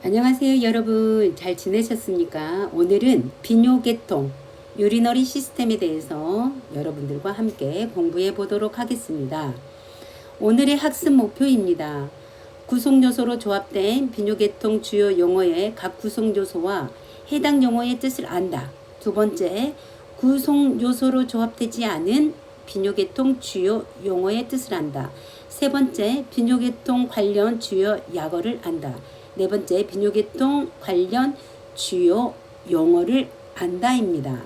안녕하세요 여러분, 잘 지내셨습니까? 오늘은 비뇨계통 유리너리 시스템에 대해서 여러분들과 함께 공부해 보도록 하겠습니다. 오늘의 학습 목표입니다. 구성요소로 조합된 비뇨계통 주요 용어의 각 구성요소와 해당 용어의 뜻을 안다. 두 번째, 구성요소로 조합되지 않은 비뇨계통 주요 용어의 뜻을 안다. 세 번째, 비뇨계통 관련 주요 약어를 안다. 네 번째, 비뇨계통 관련 주요 용어를 안다입니다.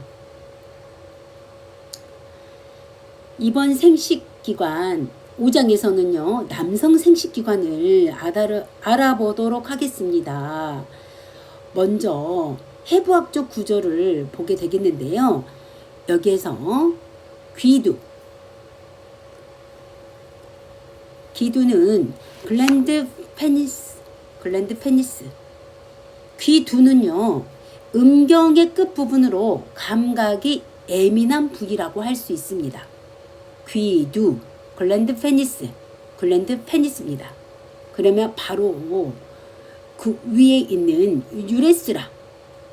이번 생식기관 5장에서는요, 남성 생식기관을 알아보도록 하겠습니다. 먼저 해부학적 구조를 보게 되겠는데요. 여기에서 기두는 글랜드 페니스. 귀두는요, 음경의 끝부분으로 감각이 예민한 부위라고 할 수 있습니다. 귀두, 글랜드 페니스입니다. 그러면 바로 그 위에 있는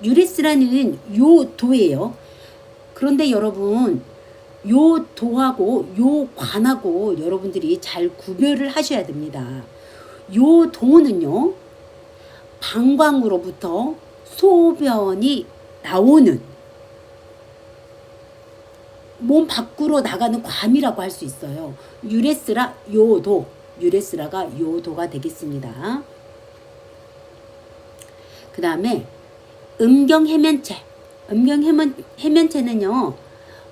유레스라는 요 도예요. 그런데 여러분, 요 도하고 요 관하고 여러분들이 잘 구별을 하셔야 됩니다. 요 도는요, 방광으로부터 소변이 나오는 몸 밖으로 나가는 관이라고 할 수 있어요. 유레스라가 요도가 되겠습니다. 그 다음에 음경해면체는요,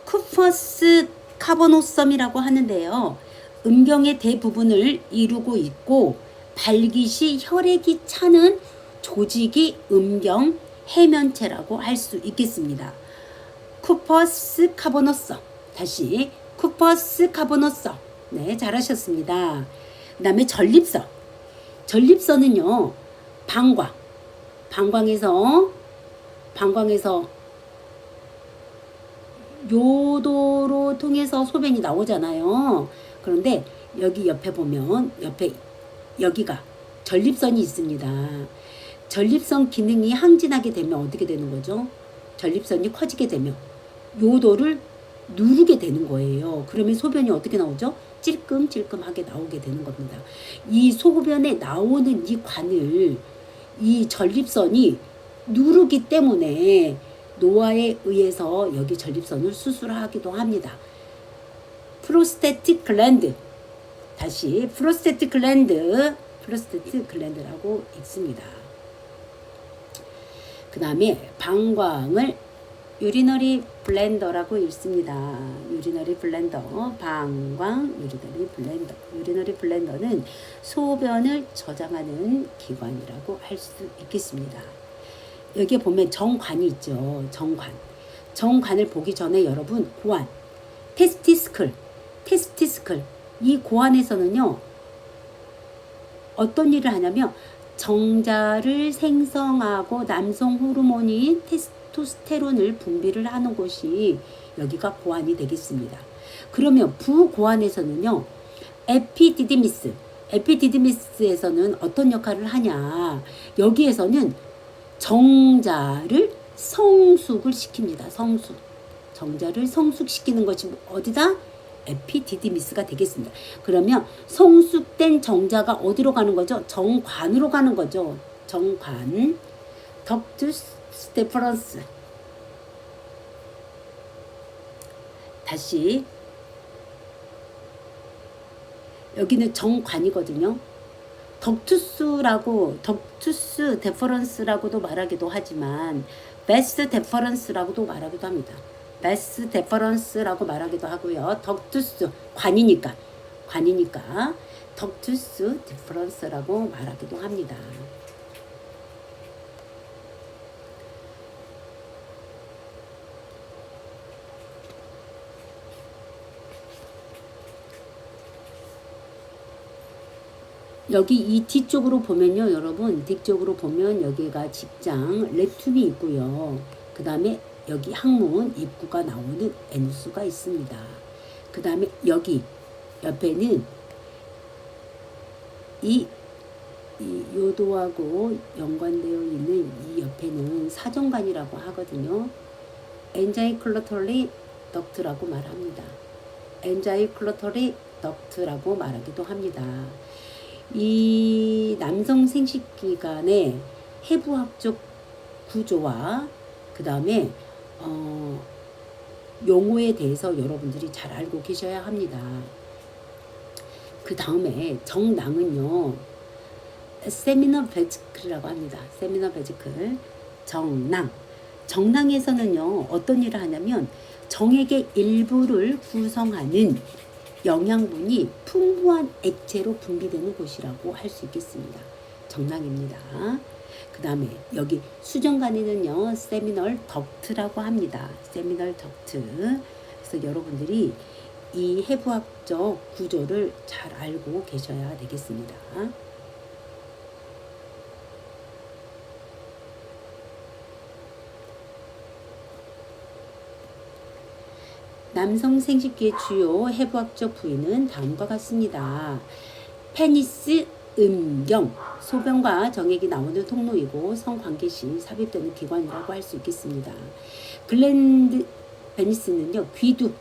쿠퍼스 카보노섬이라고 하는데요, 음경의 대부분을 이루고 있고 발기시 혈액이 차는 조직이 음경 해면체라고 할 수 있겠습니다. 쿠퍼스 카보노섬. 네, 잘하셨습니다. 그 다음에 전립선은요, 방광에서 요도로 통해서 소변이 나오잖아요. 그런데 여기 옆에 보면 여기가 전립선이 있습니다. 전립선 기능이 항진하게 되면 어떻게 되는 거죠? 전립선이 커지게 되면 요도를 누르게 되는 거예요. 그러면 소변이 어떻게 나오죠? 찔끔찔끔하게 나오게 되는 겁니다. 이 소변에 나오는 이 관을 이 전립선이 누르기 때문에 노화에 의해서 여기 전립선을 수술하기도 합니다. 프로스테틱 글랜드라고 읽습니다. 그 다음에 방광을 유리너리 블렌더라고 읽습니다. 유리너리 블렌더는 소변을 저장하는 기관이라고 할 수 있겠습니다. 여기에 보면 정관이 있죠. 정관을 보기 전에 여러분, 고환, 테스티스클. 이 고환에서는요, 어떤 일을 하냐면 정자를 생성하고 남성 호르몬인 테스토스테론을 분비를 하는 곳이 여기가 고환이 되겠습니다. 그러면 부고환에서는요, 에피디디미스에서는 어떤 역할을 하냐, 여기에서는 정자를 성숙을 시킵니다. 정자를 성숙시키는 것이 어디다? 에피디디미스가 되겠습니다. 그러면 성숙된 정자가 어디로 가는 거죠? 정관으로 가는 거죠. 정관. 덕투스 데퍼런스. 다시 여기는 정관이거든요. 덕투스 데퍼런스라고도 말하기도 하지만 베스 데퍼런스라고도 말하기도 합니다. 베스 데퍼런스라고 말하기도 하고요. 덕투스 관이니까 덕투스 데퍼런스라고 말하기도 합니다. 여기 이 뒤쪽으로 보면요, 여러분, 뒤쪽으로 보면 여기가 직장 렉툼이 있고요. 그 다음에 여기 항문 입구가 나오는 N수가 있습니다. 그 다음에 여기 옆에는 이 이 요도하고 연관되어 있는 이 옆에는 사정관이라고 하거든요. 엔자이클러터리 덕트라고 말합니다. 엔자이클러터리 덕트라고 말하기도 합니다. 이 남성 생식기관의 해부학적 구조와 그 다음에 용어에 대해서 여러분들이 잘 알고 계셔야 합니다. 그 다음에 정낭은요, 세미널 베지클이라고 합니다. 세미널 베지클, 정낭. 정낭에서는요, 어떤 일을 하냐면 정액의 일부를 구성하는 영양분이 풍부한 액체로 분비되는 곳이라고 할 수 있겠습니다. 정낭입니다. 그 다음에 여기 수정관에는요, 세미널 덕트라고 합니다. 세미널 덕트. 그래서 여러분들이 이 해부학적 구조를 잘 알고 계셔야 되겠습니다. 남성 생식기의 주요 해부학적 부위는 다음과 같습니다. 페니스, 음경, 소변과 정액이 나오는 통로이고 성관계 시 삽입되는 기관이라고 할 수 있겠습니다. 글랜드 페니스는요, 귀두,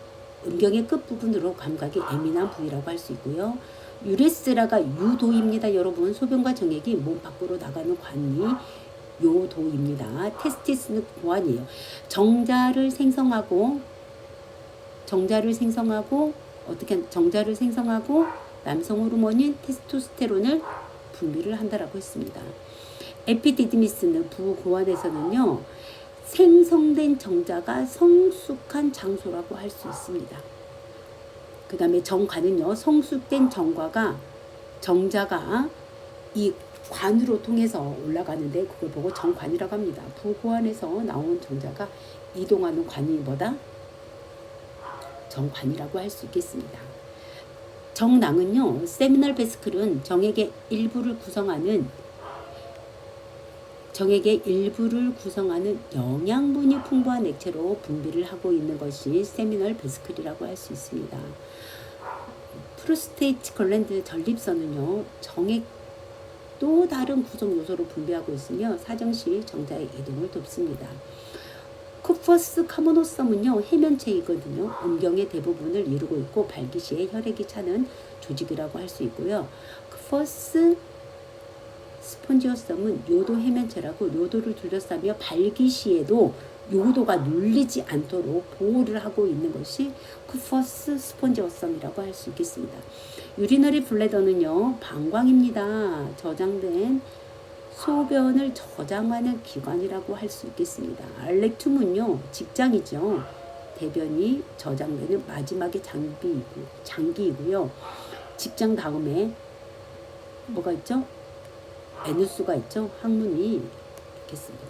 음경의 끝부분으로 감각이 예민한 부위라고 할 수 있고요. 유레스라가 유도입니다. 여러분, 소변과 정액이 몸 밖으로 나가는 관이 요도입니다. 테스티스는 고환이에요. 정자를 생성하고 남성 호르몬인 테스토스테론을 분비를 한다라고 했습니다. 에피디디미스는 부고환에서는요, 생성된 정자가 성숙한 장소라고 할 수 있습니다. 그 다음에 정관은요, 성숙된 정자가 이 관으로 통해서 올라가는데 그걸 보고 정관이라고 합니다. 부고환에서 나온 정자가 이동하는 관이 뭐다? 정관이라고 할 수 있겠습니다. 정낭은요, 세미널 베스클은 정액의 일부를 구성하는 영양분이 풍부한 액체로 분비를 하고 있는 것이 세미널 베스클이라고 할 수 있습니다. 프로스테이트 글랜드 전립선은요, 정액 또 다른 구성 요소로 분비하고 있으며 사정시 정자의 이동을 돕습니다. 쿠퍼스 카모노섬은요, 해면체이거든요. 음경의 대부분을 이루고 있고 발기 시에 혈액이 차는 조직이라고 할 수 있고요. 쿠퍼스 스폰지오섬은 요도 해면체라고 요도를 둘러싸며 발기 시에도 요도가 눌리지 않도록 보호를 하고 있는 것이 쿠퍼스 스폰지오섬이라고 할 수 있겠습니다. 유리너리 블래더는요, 방광입니다. 저장된 소변을 저장하는 기관이라고 할 수 있겠습니다. 알렉툼은요, 직장이죠. 대변이 저장되는 마지막의 장기이고요. 직장 다음에 뭐가 있죠? 에누스가 있죠. 항문이 있겠습니다.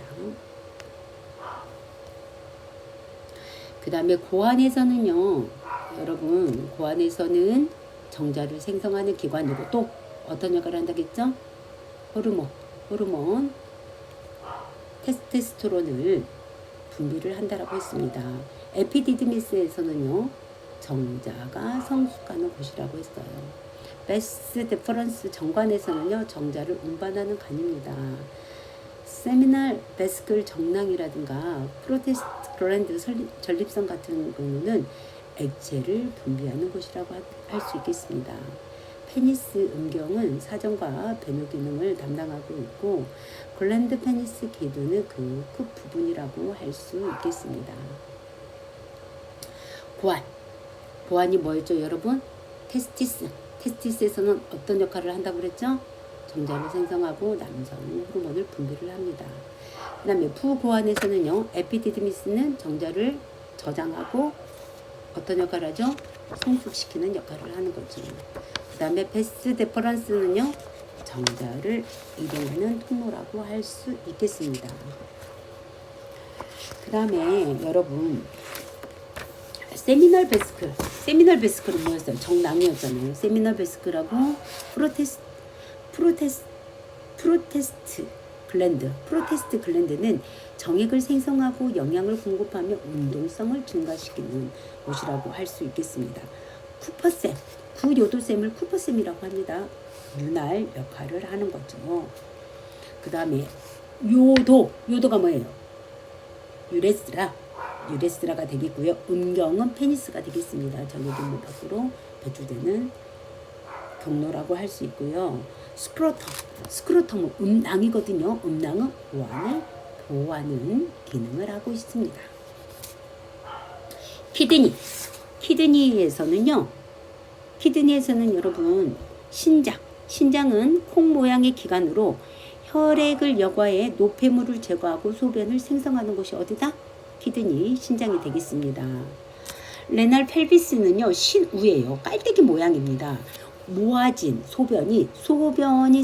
그 다음에 고환에서는요, 여러분, 고환에서는 정자를 생성하는 기관이고 또 어떤 역할을 한다겠죠? 호르몬 테스토스테론을 분비를 한다라고 했습니다. 에피디디미스에서는요, 정자가 성숙하는 곳이라고 했어요. 베스 데퍼런스 정관에서는요, 정자를 운반하는 관입니다. 세미널 베스클 정낭이라든가 프로테스트 글랜드 전립선 같은 경우는 액체를 분비하는 곳이라고 할 수 있겠습니다. 페니스 음경은 사정과 배뇨 기능을 담당하고 있고 글랜드 페니스 기두는 그 끝부분이라고 할 수 있겠습니다. 보안이 뭐였죠, 여러분? 테스티스에서는 어떤 역할을 한다고 그랬죠? 정자를 생성하고 남성 호르몬을 분비를 합니다. 그 다음에 부고환에서는요, 에피디디미스는 정자를 저장하고 어떤 역할을 하죠? 성숙시키는 역할을 하는 거죠. 그 다음에 베스 데퍼런스는요, 정자를 이동하는 통로라고 할 수 있겠습니다. 그 다음에 여러분, 세미널 베스클은 뭐였어요? 정낭이었잖아요. 세미널 베스클하고 프로테스트 글랜드는 정액을 생성하고 영양을 공급하며 운동성을 증가시키는 곳이라고 할 수 있겠습니다. 구요도샘을 쿠퍼샘이라고 합니다. 윤활 역할을 하는 거죠. 그 다음에 요도가 뭐예요? 유레스라가 되겠고요. 음경은 페니스가 되겠습니다. 전해균 밖으로 배출되는 경로라고 할 수 있고요. 스크로텀은 음낭이거든요. 음낭은 보안을 보호하는 기능을 하고 있습니다. 키드니에서는 여러분 신장은 콩 모양의 기관으로 혈액을 여과해 노폐물을 제거하고 소변을 생성하는 곳이 어디다? 키드니, 신장이 되겠습니다. 레날 펠비스는요, 신우예요. 깔때기 모양입니다. 모아진 소변이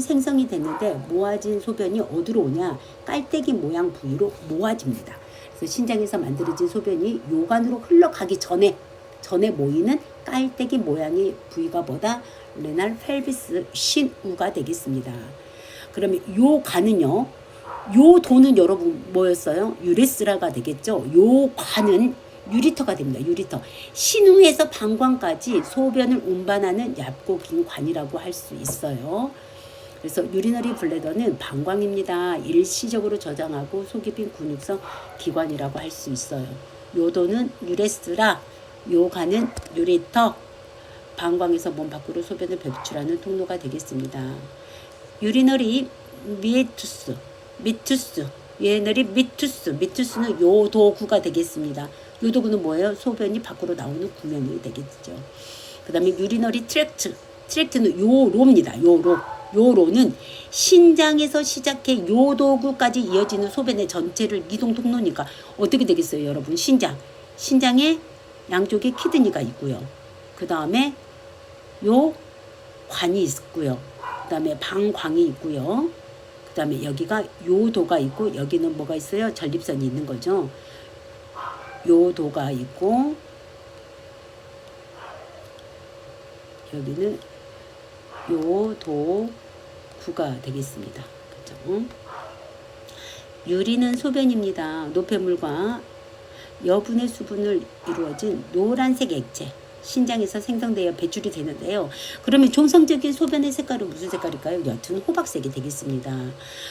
생성이 됐는데 모아진 소변이 어디로 오냐? 깔때기 모양 부위로 모아집니다. 그래서 신장에서 만들어진 소변이 요관으로 흘러가기 전에 모이는 깔때기 모양의 부위가 뭐다? 레날 펠비스 신우가 되겠습니다. 그러면 요 관은요, 요 도는 여러분 뭐였어요? 유레스라가 되겠죠. 요 관은 유리터가 됩니다. 유리터. 신우에서 방광까지 소변을 운반하는 얇고 긴 관이라고 할 수 있어요. 그래서 유리너리 블래더는 방광입니다. 일시적으로 저장하고 속이 빈 근육성 기관이라고 할 수 있어요. 요도는 유레스라, 요 관은 유리터, 방광에서 몸 밖으로 소변을 배출하는 통로가 되겠습니다. 유리너리 미투스는 요도구가 되겠습니다. 요도구는 뭐예요? 소변이 밖으로 나오는 구멍이 되겠죠. 그 다음에 유리너리 트랙트는 요로입니다. 요로는 신장에서 시작해 요도구까지 이어지는 소변의 전체를 이동 통로니까 어떻게 되겠어요, 여러분? 신장에 양쪽에 키드니가 있고요. 그 다음에 요 관이 있고요. 그 다음에 방광이 있고요. 그 다음에 여기가 요도가 있고 여기는 뭐가 있어요? 전립선이 있는 거죠. 요도가 있고 여기는 요도구가 되겠습니다. 그렇죠? 유리는 소변입니다. 노폐물과 여분의 수분을 이루어진 노란색 액체 신장에서 생성되어 배출이 되는데요. 그러면 정상적인 소변의 색깔은 무슨 색깔일까요? 옅은 호박색이 되겠습니다.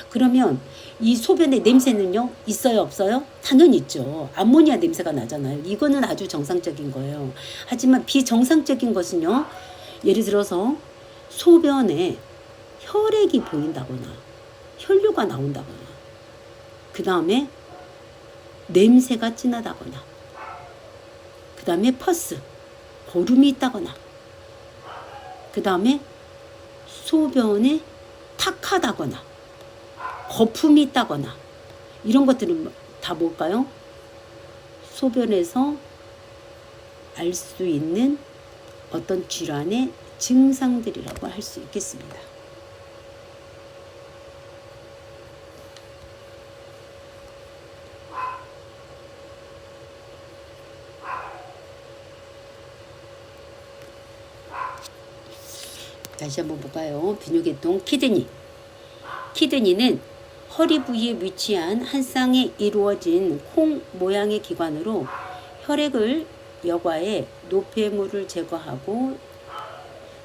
그러면 이 소변의 냄새는요? 있어요? 없어요? 당연히 있죠. 암모니아 냄새가 나잖아요. 이거는 아주 정상적인 거예요. 하지만 비정상적인 것은요. 예를 들어서 소변에 혈액이 보인다거나 혈류가 나온다거나 그 다음에 냄새가 진하다거나 그 다음에 퍼스 보름이 있다거나 그 다음에 소변에 탁하다거나 거품이 있다거나 이런 것들은 다 뭘까요? 소변에서 알 수 있는 어떤 질환의 증상들이라고 할 수 있겠습니다. 다시 한번 볼까요? 비뇨계통 키드니는 허리 부위에 위치한 한 쌍에 이루어진 콩 모양의 기관으로 혈액을 여과해 노폐물을 제거하고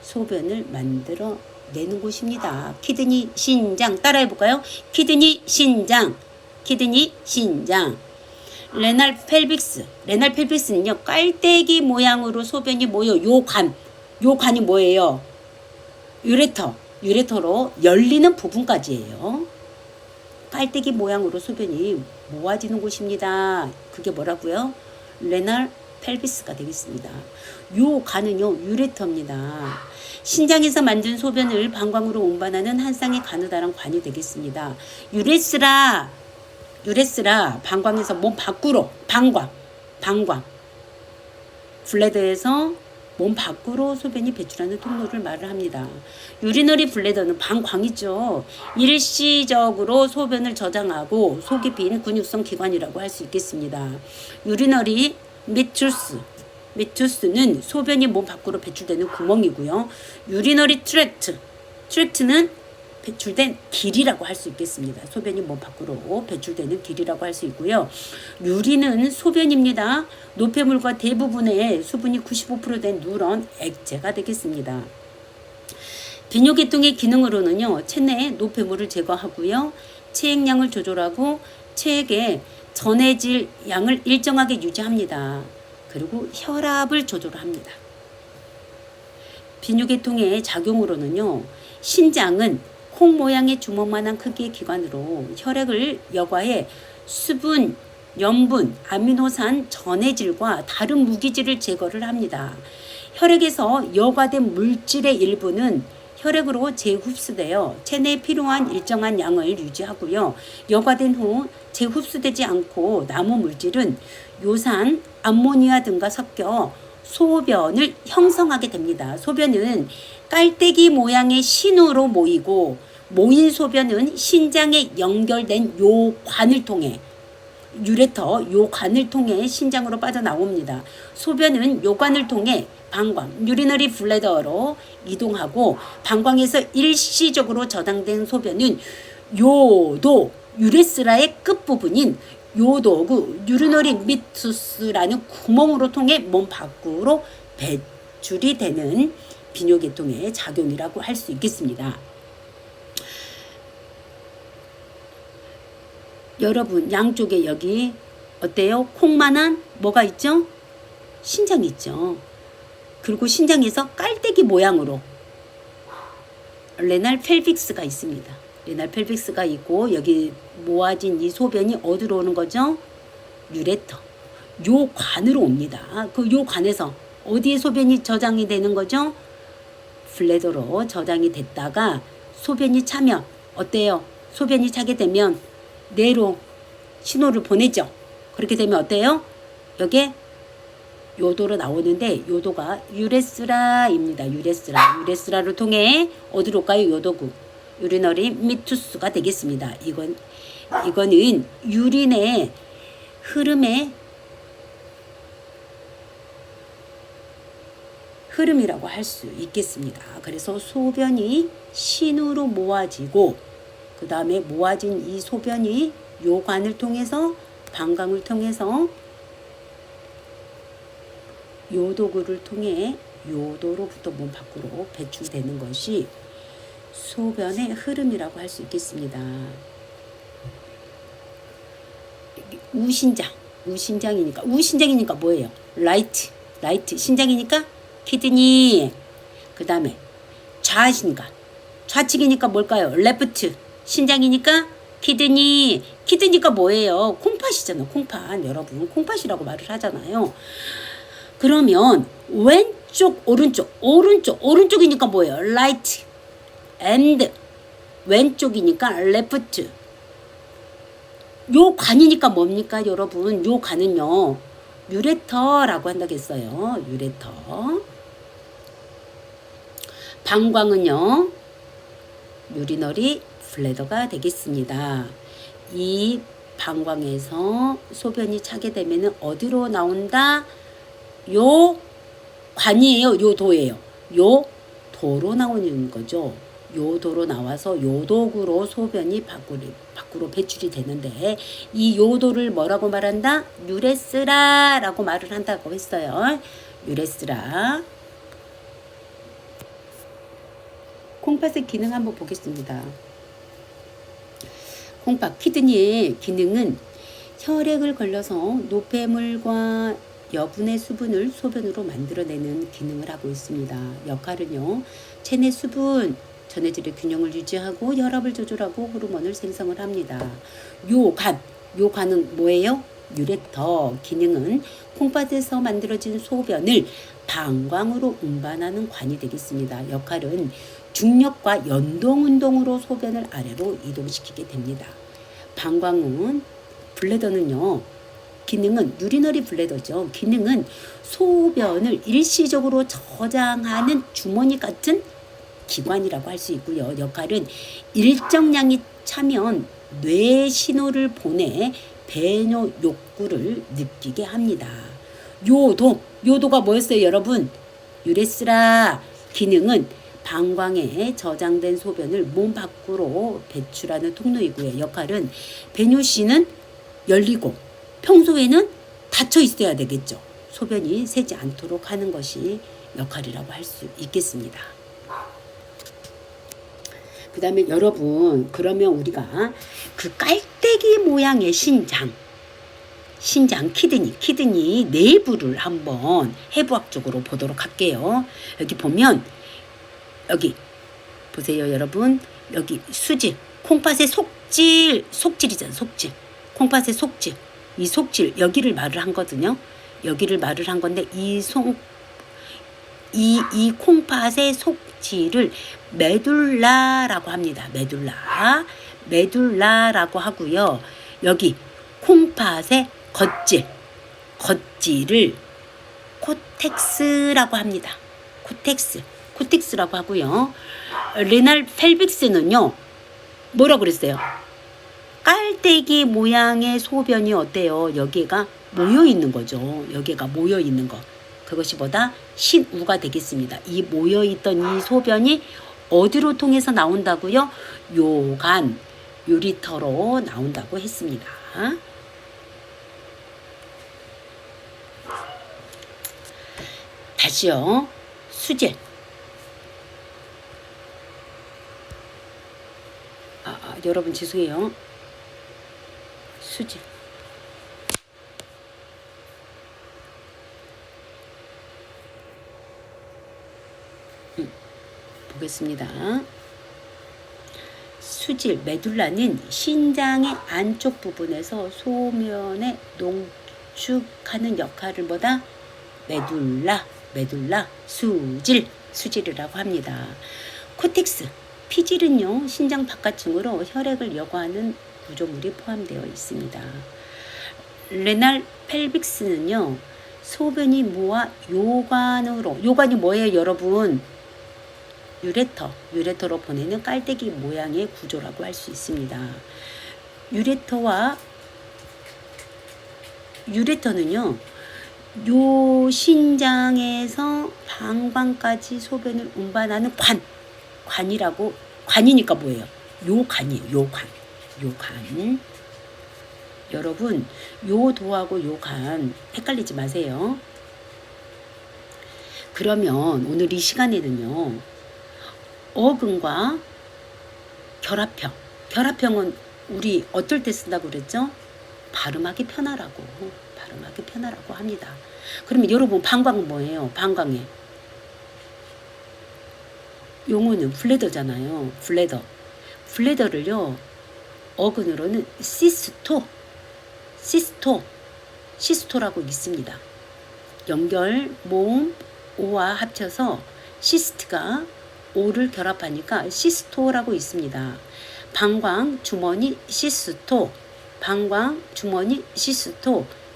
소변을 만들어 내는 곳입니다. 키드니 신장 따라해 볼까요? 키드니 신장. 레날 펠빅스는요 깔때기 모양으로 소변이 모여 요 관이 뭐예요? 유레터로 열리는 부분까지예요. 깔때기 모양으로 소변이 모아지는 곳입니다. 그게 뭐라고요? 레날 펠비스가 되겠습니다. 요 관은요 유레터입니다. 신장에서 만든 소변을 방광으로 운반하는 한 쌍의 가느다란 관이 되겠습니다. 유레스라 방광에서 몸 밖으로 방광 블래더에서 몸 밖으로 소변이 배출하는 통로를 말을 합니다. 유리너리 블래더는 방광이죠. 일시적으로 소변을 저장하고 속이 빈 근육성 기관이라고 할 수 있겠습니다. 유리너리 미투스는 소변이 몸 밖으로 배출되는 구멍이고요. 유리너리 트랙트는 배출된 길이라고 할 수 있겠습니다. 소변이 몸 밖으로 배출되는 길이라고 할 수 있고요. 유리는 소변입니다. 노폐물과 대부분의 수분이 95%된 누런 액체가 되겠습니다. 비뇨계통의 기능으로는요, 체내 노폐물을 제거하고요, 체액량을 조절하고 체액의 전해질 양을 일정하게 유지합니다. 그리고 혈압을 조절합니다. 비뇨계통의 작용으로는요, 신장은 콩 모양의 주먹만한 크기의 기관으로 혈액을 여과해 수분, 염분, 아미노산, 전해질과 다른 무기질을 제거를 합니다. 혈액에서 여과된 물질의 일부는 혈액으로 재흡수되어 체내에 필요한 일정한 양을 유지하고요. 여과된 후 재흡수되지 않고 남은 물질은 요산, 암모니아 등과 섞여 소변을 형성하게 됩니다. 소변은 깔때기 모양의 신우로 모이고 모인 소변은 신장에 연결된 요 관을 통해 유레터 요 관을 통해 신장으로 빠져나옵니다. 소변은 요 관을 통해 방광 유리너리 블래더로 이동하고 방광에서 일시적으로 저장된 소변은 요도 유레스라의 끝부분인 요도구 유리너리 미투스라는 구멍으로 통해 몸 밖으로 배출이 되는 비뇨계통의 작용이라고 할 수 있겠습니다. 여러분 양쪽에 여기 어때요? 콩만한 뭐가 있죠? 신장이 있죠. 그리고 신장에서 깔때기 모양으로 레날 펠빅스가 있습니다. 레날 펠빅스가 있고 여기 모아진 이 소변이 어디로 오는 거죠? 유레터. 요 관으로 옵니다. 그 요 관에서 어디에 소변이 저장이 되는 거죠? 블래더로 저장이 됐다가 소변이 차면 어때요? 소변이 차게 되면 뇌로 신호를 보내죠. 그렇게 되면 어때요? 여기에 요도로 나오는데 요도가 유레스라입니다. 유레스라를 통해 어디로 가요? 요도구 유리너리 미투스가 되겠습니다. 이거는 유린의 흐름이라고 할 수 있겠습니다. 그래서 소변이 신우로 모아지고 그 다음에 모아진 이 소변이 요관을 통해서 방광을 통해서 요도구를 통해 요도로부터 몸 밖으로 배출되는 것이 소변의 흐름이라고 할 수 있겠습니다. 우신장이니까 뭐예요? 라이트 신장이니까 키드니. 그 다음에 좌측이니까 뭘까요? 레프트 신장이니까 키드니가 뭐예요? 콩팥이잖아요. 콩팥. 여러분 콩팥이라고 말을 하잖아요. 그러면 왼쪽 오른쪽이니까 뭐예요? 라이트 앤드 왼쪽이니까 레프트. 요 관이니까 뭡니까 여러분? 요 관은요 유레터라고 한다고 했어요. 유레터. 방광은요 유리너리 블래더가 되겠습니다. 이 방광에서 소변이 차게 되면 어디로 나온다? 요 관이에요. 요 도예요. 요 도로 나오는 거죠. 요 도로 나와서 요도구로 소변이 밖으로 배출이 되는데 이 요도를 뭐라고 말한다? 유레스라라고 말을 한다고 했어요. 유레스라. 콩팥의 기능 한번 보겠습니다. 콩팥 키드니의 기능은 혈액을 걸러서 노폐물과 여분의 수분을 소변으로 만들어내는 기능을 하고 있습니다. 역할은요, 체내 수분, 전해질의 균형을 유지하고 혈압을 조절하고 호르몬을 생성을 합니다. 요관은 뭐예요? 유레터. 기능은 콩팥에서 만들어진 소변을 방광으로 운반하는 관이 되겠습니다. 역할은 중력과 연동운동으로 소변을 아래로 이동시키게 됩니다. 방광은 블래더는요. 기능은 유리너리 블래더죠. 기능은 소변을 일시적으로 저장하는 주머니 같은 기관이라고 할 수 있고요. 역할은 일정량이 차면 뇌 신호를 보내 배뇨 욕구를 느끼게 합니다. 요도가 뭐였어요, 여러분? 유레스라. 기능은 방광에 저장된 소변을 몸 밖으로 배출하는 통로이고요. 역할은 배뇨씨는 열리고 평소에는 닫혀 있어야 되겠죠. 소변이 새지 않도록 하는 것이 역할이라고 할 수 있겠습니다. 그 다음에 여러분, 그러면 우리가 그 깔때기 모양의 신장 키드니 내부를 한번 해부학적으로 보도록 할게요. 여기 보면 여기 보세요 여러분. 여기 수질, 콩팥의 속질이잖아. 속질, 콩팥의 속질, 이 속질 여기를 말을 한거든요. 여기를 말을 한 건데 이 콩팥의 속질을 메둘라라고 합니다. 메둘라라고 하고요. 여기 콩팥의 겉질을 코텍스라고 합니다. 코텍스라고 하고요. 레날 펠빅스는요. 뭐라 그랬어요? 깔때기 모양의 소변이 어때요? 여기가 모여 있는 거죠. 여기가 모여 있는 거. 그것이 보다 신우가 되겠습니다. 이 모여 있던 이 소변이 어디로 통해서 나온다고요? 요간, 유리터로 나온다고 했습니다. 다시요. 수질. 여러분 죄송해요. 수질. 보겠습니다. 수질, 메둘라는 신장의 안쪽 부분에서 소면에 농축하는 역할을 보다 메둘라, 수질이라고 합니다. 코텍스, 피질은요, 신장 바깥층으로 혈액을 여과하는 구조물이 포함되어 있습니다. 레날 펠빅스는요, 소변이 모아 요관이 뭐예요, 여러분? 유레터로 보내는 깔때기 모양의 구조라고 할 수 있습니다. 유레터는요, 요 신장에서 방광까지 소변을 운반하는 관이니까 뭐예요? 요관이에요. 요관. 여러분, 요도하고 요관 헷갈리지 마세요. 그러면 오늘 이 시간에는요, 어근과 결합형은 우리 어떨 때 쓴다고 그랬죠? 발음하기 편하라고 합니다. 그러면 여러분, 방광은 뭐예요? 방광에 용어는 블레더잖아요. 블레더를요, 어근으로는 시스토라고 있습니다. 연결, 모음, 오와 합쳐서 시스트가 오를 결합하니까 시스토라고 있습니다. 방광 주머니 시스토,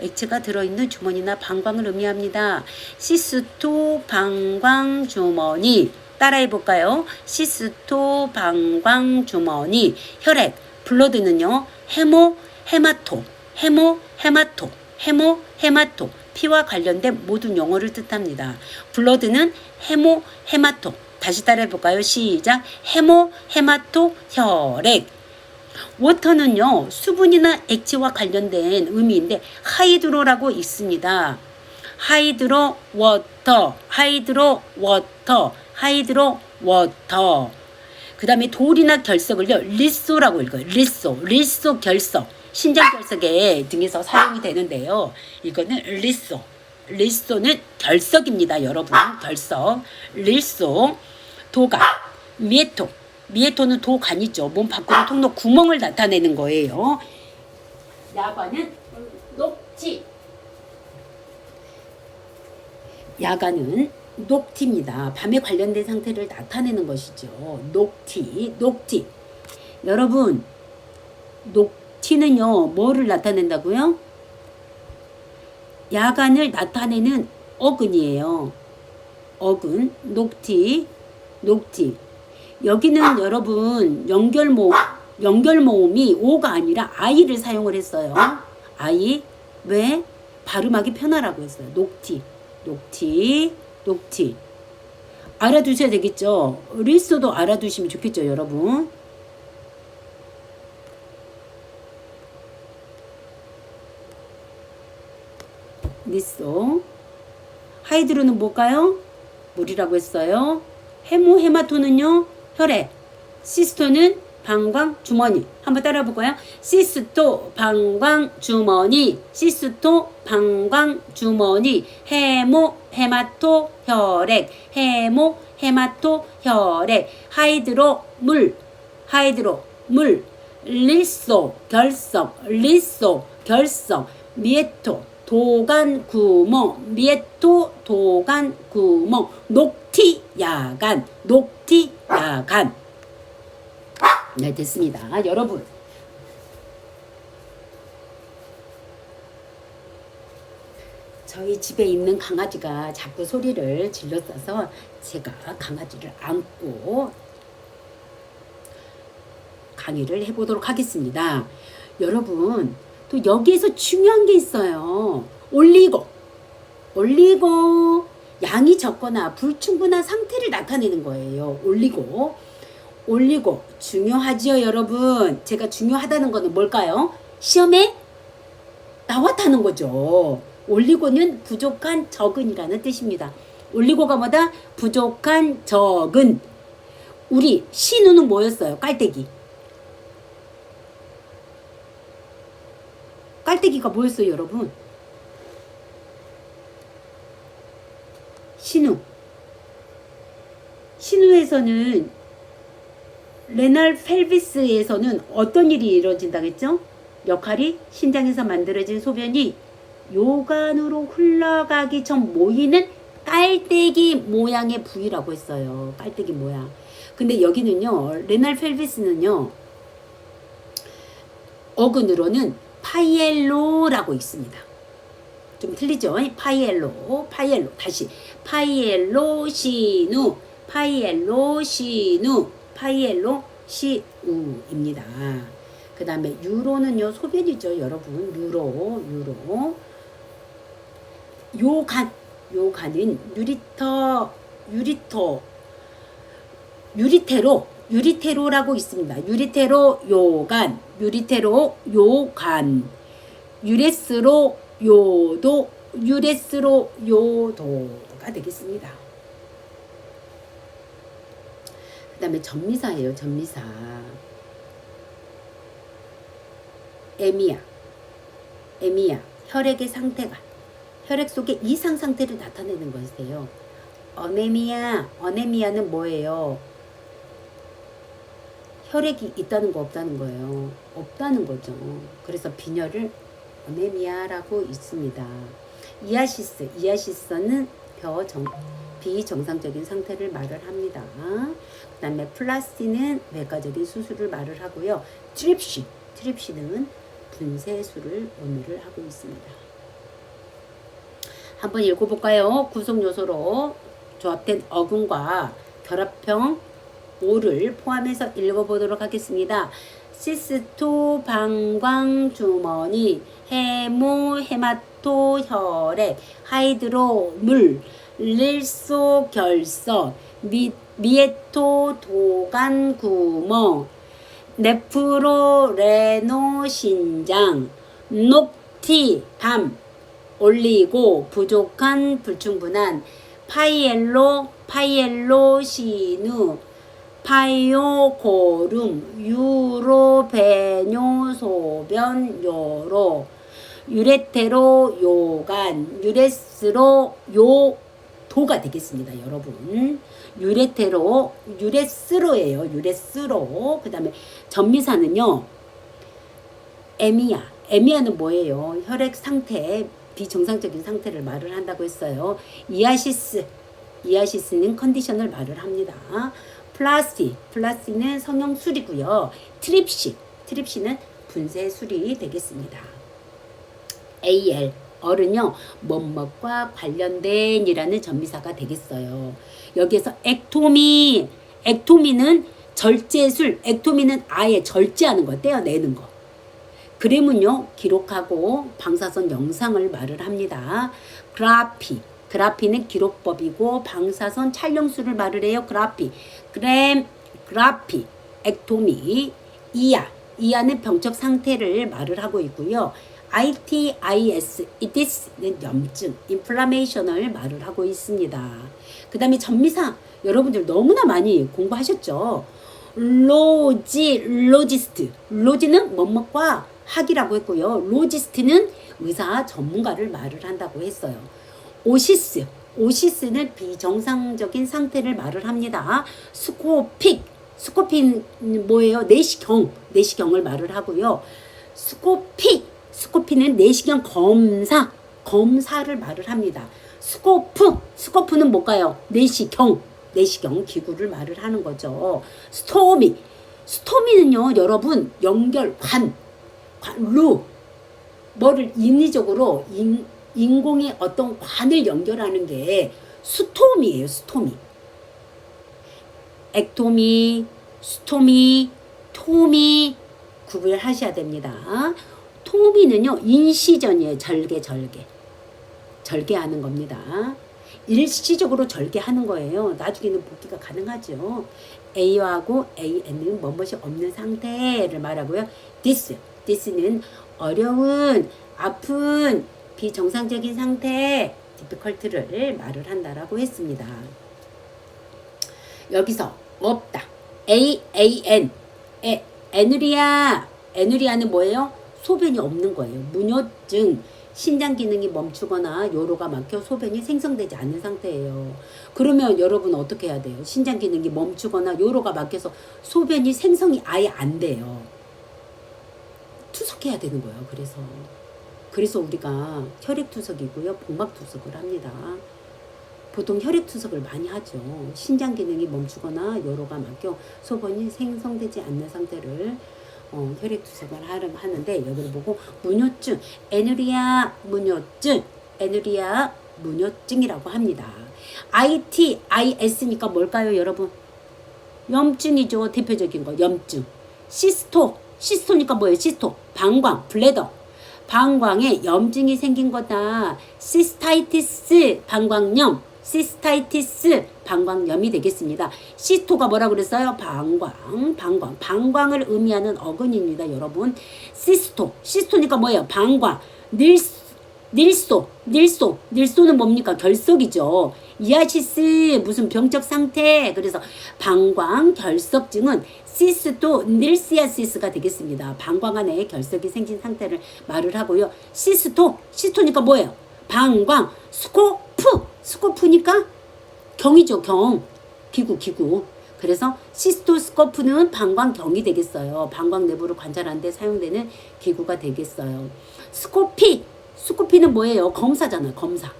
액체가 들어있는 주머니나 방광을 의미합니다. 시스토 방광 주머니, 따라해볼까요? 시스토 방광 주머니. 혈액, 블러드는요, 헤모헤마토, 피와 관련된 모든 용어를 뜻합니다. 블러드는 헤모헤마토. 다시 따라해볼까요? 시작. 헤모헤마토, 혈액. 워터는요, 수분이나 액체와 관련된 의미인데 하이드로라고 있습니다. 하이드로 워터. 그 다음에 돌이나 결석을요, 리소라고 읽어요. 리소 결석. 신장 결석에 등에서 사용이 되는데요. 이거는 리소는 결석입니다. 여러분, 결석. 리소. 도가, 미에토는 도관이죠. 몸 밖으로 통로 구멍을 나타내는 거예요. 야관은 녹티입니다. 밤에 관련된 상태를 나타내는 것이죠. 녹티. 여러분, 녹티는요, 뭐를 나타낸다고요? 야간을 나타내는 어근이에요. 어근, 녹티. 여기는 여러분, 연결모음이 오가 아니라 아이를 사용을 했어요. 아이. 왜? 발음하기 편하라고 했어요. 녹티. 알아두셔야 되겠죠. 리소도 알아두시면 좋겠죠, 여러분. 리소. 하이드로는 뭘까요? 물이라고 했어요. 헤모헤마토는요, 혈액. 시스토는 방광 주머니. 한번 따라 볼까요? 시스토 방광 주머니. 시스토 방광 주머니. 헤모 헤마토 혈액. 헤모 헤마토 혈액. 하이드로 물. 하이드로 물. 리소 결석. 리소 결석. 미에토 도간 구멍. 미에토 도간 구멍. 녹티 야간. 녹티 야간. 네, 됐습니다. 여러분. 저희 집에 있는 강아지가 자꾸 소리를 질렀어서 제가 강아지를 안고 강의를 해보도록 하겠습니다. 여러분, 또 여기에서 중요한 게 있어요. 올리고 양이 적거나 불충분한 상태를 나타내는 거예요. 올리고 중요하지요, 여러분. 제가 중요하다는 거는 뭘까요? 시험에 나왔다는 거죠. 올리고는 부족한 적은이라는 뜻입니다. 올리고가 뭐다? 부족한 적은. 우리 신우는 뭐였어요? 깔때기. 깔때기가 뭐였어요, 여러분? 신우에서는 레날 펠비스에서는 어떤 일이 이루어진다고 했죠? 역할이 신장에서 만들어진 소변이 요관으로 흘러가기 전 모이는 깔때기 모양의 부위라고 했어요. 깔때기 모양. 근데 여기는요, 레날 펠비스는요, 어근으로는 파이엘로라고 있습니다. 좀 틀리죠? 파이엘로. 다시. 파이엘로 시누. 그 다음에 유로는요, 소변이죠, 여러분. 유로. 요간은 유리테로라고 있습니다. 유리테로 요간. 유레스로 요도가 되겠습니다. 그 다음에 전미사예요. 전미사. 에미야. 혈액의 상태가, 혈액 속의 이상 상태를 나타내는 것이에요. 어네미아는 뭐예요? 혈액이 있다는 거 없다는 거예요. 없다는 거죠. 그래서 빈혈을 어네미아라고 있습니다. 이아시스는 비정상적인 상태를 말을 합니다. 그 다음에 플라스티는 외과적인 수술을 말을 하고요. 트립시는 분쇄술을 의미를 하고 있습니다. 한번 읽어볼까요? 구성요소로 조합된 어근과 결합형 오를 포함해서 읽어보도록 하겠습니다. 시스토 방광 주머니, 헤모 헤마토 혈액, 하이드로 물, 릴소 결석, 미에토 도간 구멍, 네프로 레노 신장, 녹티 담, 올리고 부족한 불충분한, 파이엘로 시누, 파이오 고름, 유로 배뇨 소변 요로, 유레테로 요간, 유레스로 요도가 되겠습니다, 여러분. 유레스로예요. 그 다음에 전미사는요, 에미아는 뭐예요? 혈액 상태, 비정상적인 상태를 말을 한다고 했어요. 이아시스는 컨디션을 말을 합니다. 플라스티는 성형술이고요. 트립시는 분쇄술이 되겠습니다. AL 어른요, 뭐뭐과 관련된 이라는 전미사가 되겠어요. 여기에서 액토미는 절제술, 액토미는 아예 절제하는 거, 떼어내는 거. 그램은요, 기록하고 방사선 영상을 말을 합니다. 그라피는 기록법이고 방사선 촬영수를 말을 해요. 그라피. 그라피. 액토미. 이하는 병적 상태를 말을 하고 있고요. ITIS는 염증, 인플라메이션을 말을 하고 있습니다. 그 다음에 전미사 여러분들 너무나 많이 공부하셨죠. 로지스트. 로지는 뭐뭐과 학이라고 했고요. 로지스트는 의사 전문가를 말을 한다고 했어요. 오시스는 비정상적인 상태를 말을 합니다. 스코핀 뭐예요? 내시경을 말을 하고요. 스코피는 내시경 검사를 말을 합니다. 스코프는 뭘까요? 내시경 기구를 말을 하는 거죠. 스토미는요, 여러분, 연결, 뭐를 인위적으로 인공의 어떤 관을 연결하는 게 스토미예요. 액토미, 스토미, 토미 구별하셔야 됩니다. 토미는요, 인시전이에요. 절개하는 겁니다. 일시적으로 절개하는 거예요. 나중에는 복귀가 가능하죠. A하고 AN은 뭐뭇이 없는 상태를 말하고요. this는 어려운, 아픈, 비정상적인 상태, difficult를 말을 한다라고 했습니다. 여기서 없다. AAN. 에누리아는 뭐예요? 소변이 없는 거예요. 문효증. 신장 기능이 멈추거나 요로가 막혀 소변이 생성되지 않는 상태예요. 그러면 여러분 어떻게 해야 돼요? 신장 기능이 멈추거나 요로가 막혀서 소변이 생성이 아예 안 돼요. 투석해야 되는 거예요. 그래서 우리가 혈액투석이고요. 복막투석을 합니다. 보통 혈액투석을 많이 하죠. 신장 기능이 멈추거나 요로가 막혀 소변이 생성되지 않는 상태를 혈액투석을 하는데 여기를 보고 문효증, 에누리아 문효증이라고 합니다. ITIS니까 뭘까요, 여러분? 염증이죠. 대표적인 거 염증. 시스토니까 뭐예요? 방광, 블레더. 방광에 염증이 생긴 거다. 시스타이티스 방광염이 되겠습니다. 시스토가 뭐라 그랬어요? 방광을 의미하는 어근입니다, 여러분. 시스토니까 뭐예요? 방광. 닐소는 뭡니까? 결석이죠. 이아시스 무슨 병적 상태. 그래서 방광 결석증은 시스토닐시아시스가 되겠습니다. 방광 안에 결석이 생긴 상태를 말을 하고요. 시스토니까 뭐예요? 방광. 스코프니까 경이죠. 기구. 그래서 시스토스코프는 방광경이 되겠어요. 방광 내부를 관찰하는데 사용되는 기구가 되겠어요. 스코피는 뭐예요? 검사잖아요. 검사.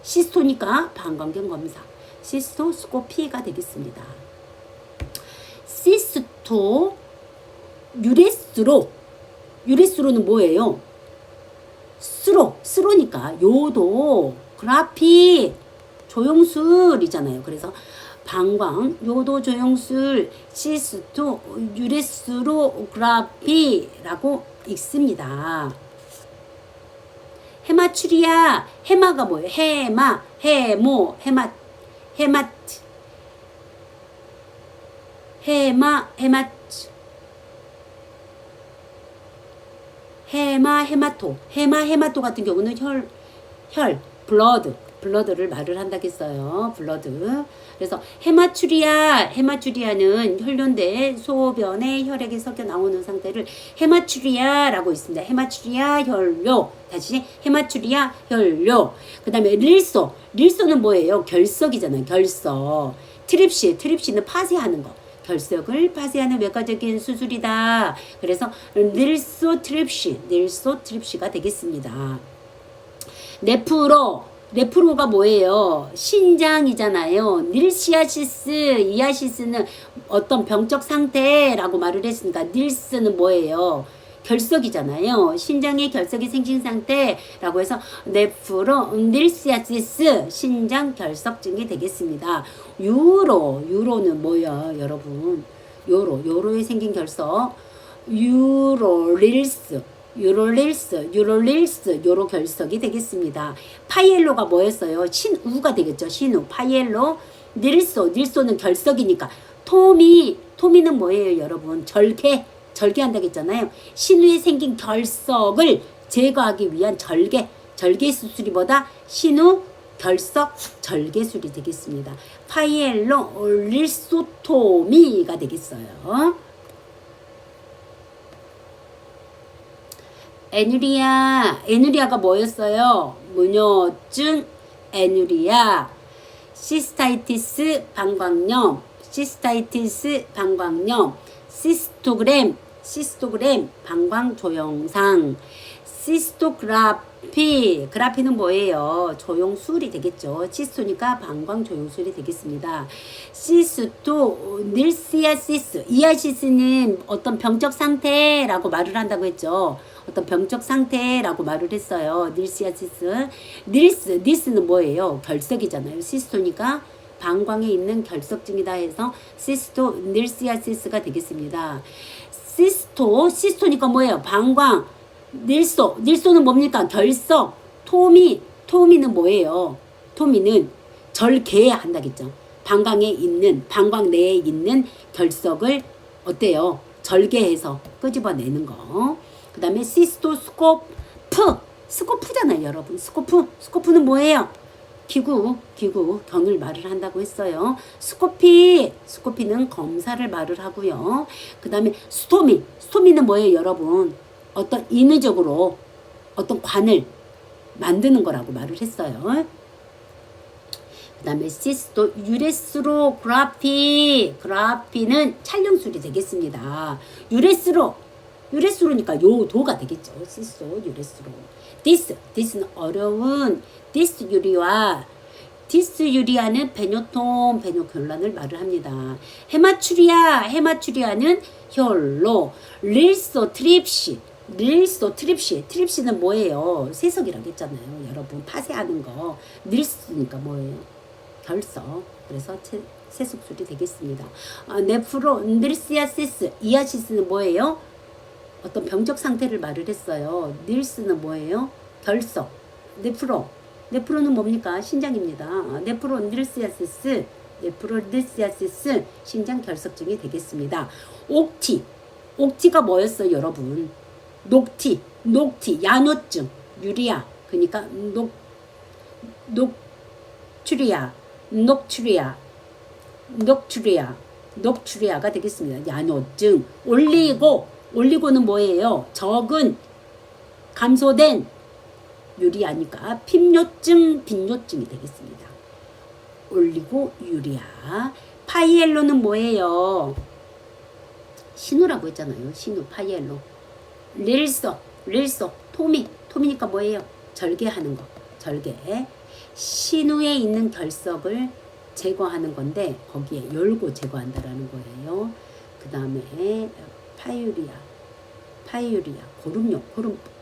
시스토니까 방광경 검사. 시스토스코피가 되겠습니다. 시스토 유레스로는 뭐예요? 스로니까 요도 그라피 조영술이잖아요. 그래서 방광 요도 조영술 시스토 유레스로그라피라고 읽습니다. 헤마추리아. 헤마가 뭐예요? 헤마토 같은 경우는 블러드를 말을 한다겠어요. 블러드. 그래서 헤마추리아는 혈뇨인데 소변에 혈액이 섞여 나오는 상태를 헤마추리아라고 있습니다. 헤마추리아 혈뇨. 다시 헤마추리아 혈뇨. 그 다음에 릴소는 뭐예요? 결석이잖아요. 결석. 트립시는 파쇄하는 거. 결석을 파쇄하는 외과적인 수술이다. 그래서 닐소트립시가 되겠습니다. 네프로가 뭐예요? 신장이잖아요. 이아시스는 어떤 병적 상태라고 말을 했으니까 닐스는 뭐예요? 결석이잖아요. 신장에 결석이 생긴 상태라고 해서 닐시아시스 신장 결석증이 되겠습니다. 유로는 뭐야, 여러분? 요로에 생긴 결석. 릴스 유롤릴스 요로 결석이 되겠습니다. 파이엘로가 뭐였어요? 신우가 되겠죠. 신우 파이엘로 닐소는 결석이니까 토미는 뭐예요 여러분? 절개한다고 했잖아요. 신우에 생긴 결석을 제거하기 위한 절개 수술이보다 신우 결석 절개술이 되겠습니다. 파이엘로 릴소토미가 되겠어요. 에누리아가 뭐였어요? 무뇨증 에누리아, 시스타이티스 방광염, 시스토그램 방광조영상, 그라피는 뭐예요? 조영술이 되겠죠. 시스토니까 방광조영술이 되겠습니다. 닐시아시스, 이아시스는 어떤 병적 상태라고 말을 한다고 했죠. 어떤 병적 상태라고 말을 했어요. 닐스는 뭐예요? 결석이잖아요. 시스토니까 방광에 있는 결석증이다 해서 닐시아시스가 되겠습니다. 시스토니까 뭐예요? 방광. 닐소는 뭡니까? 결석. 토미는 뭐예요? 토미는 절개한다겠죠. 방광 내에 있는 결석을 어때요? 절개해서 끄집어내는 거. 그 다음에 스코프잖아요 여러분. 스코프는 뭐예요? 기구 경을 말을 한다고 했어요. 스코피는 검사를 말을 하고요. 그 다음에 스토미는 뭐예요 여러분? 어떤 인위적으로 어떤 관을 만드는 거라고 말을 했어요. 그 다음에 그라피는 촬영술이 되겠습니다. 유레스로니까 요도가 되겠죠. 유레스로. 디스는 어려운 디스유리아는 베뇨곤란을 말을 합니다. 헤마추리아는 혈로. 트립시는 뭐예요? 세석이라고 했잖아요. 여러분 파쇄하는 거. 닐스니까 뭐예요? 결석. 그래서 세속술이 되겠습니다. 닐시아시스, 이아시스는 뭐예요? 어떤 병적 상태를 말을 했어요. 닐스는 뭐예요? 결석. 네프로는 뭡니까? 신장입니다. 네프로닐시아시스 신장 결석증이 되겠습니다. 옥티가 뭐였어요 여러분? 녹티 야뇨증 유리아 그러니까 녹추리아가 되겠습니다. 야뇨증. 올리고는 뭐예요? 적은 감소된 유리아니까 빈뇨증이 되겠습니다. 올리고 유리아. 파이엘로는 뭐예요? 신우라고 했잖아요. 신우 파이엘로. 릴소 토미니까 뭐예요? 절개하는 거. 절개. 신우에 있는 결석을 제거하는 건데 거기에 열고 제거한다라는 거예요. 그 다음에 파이유리아 고름용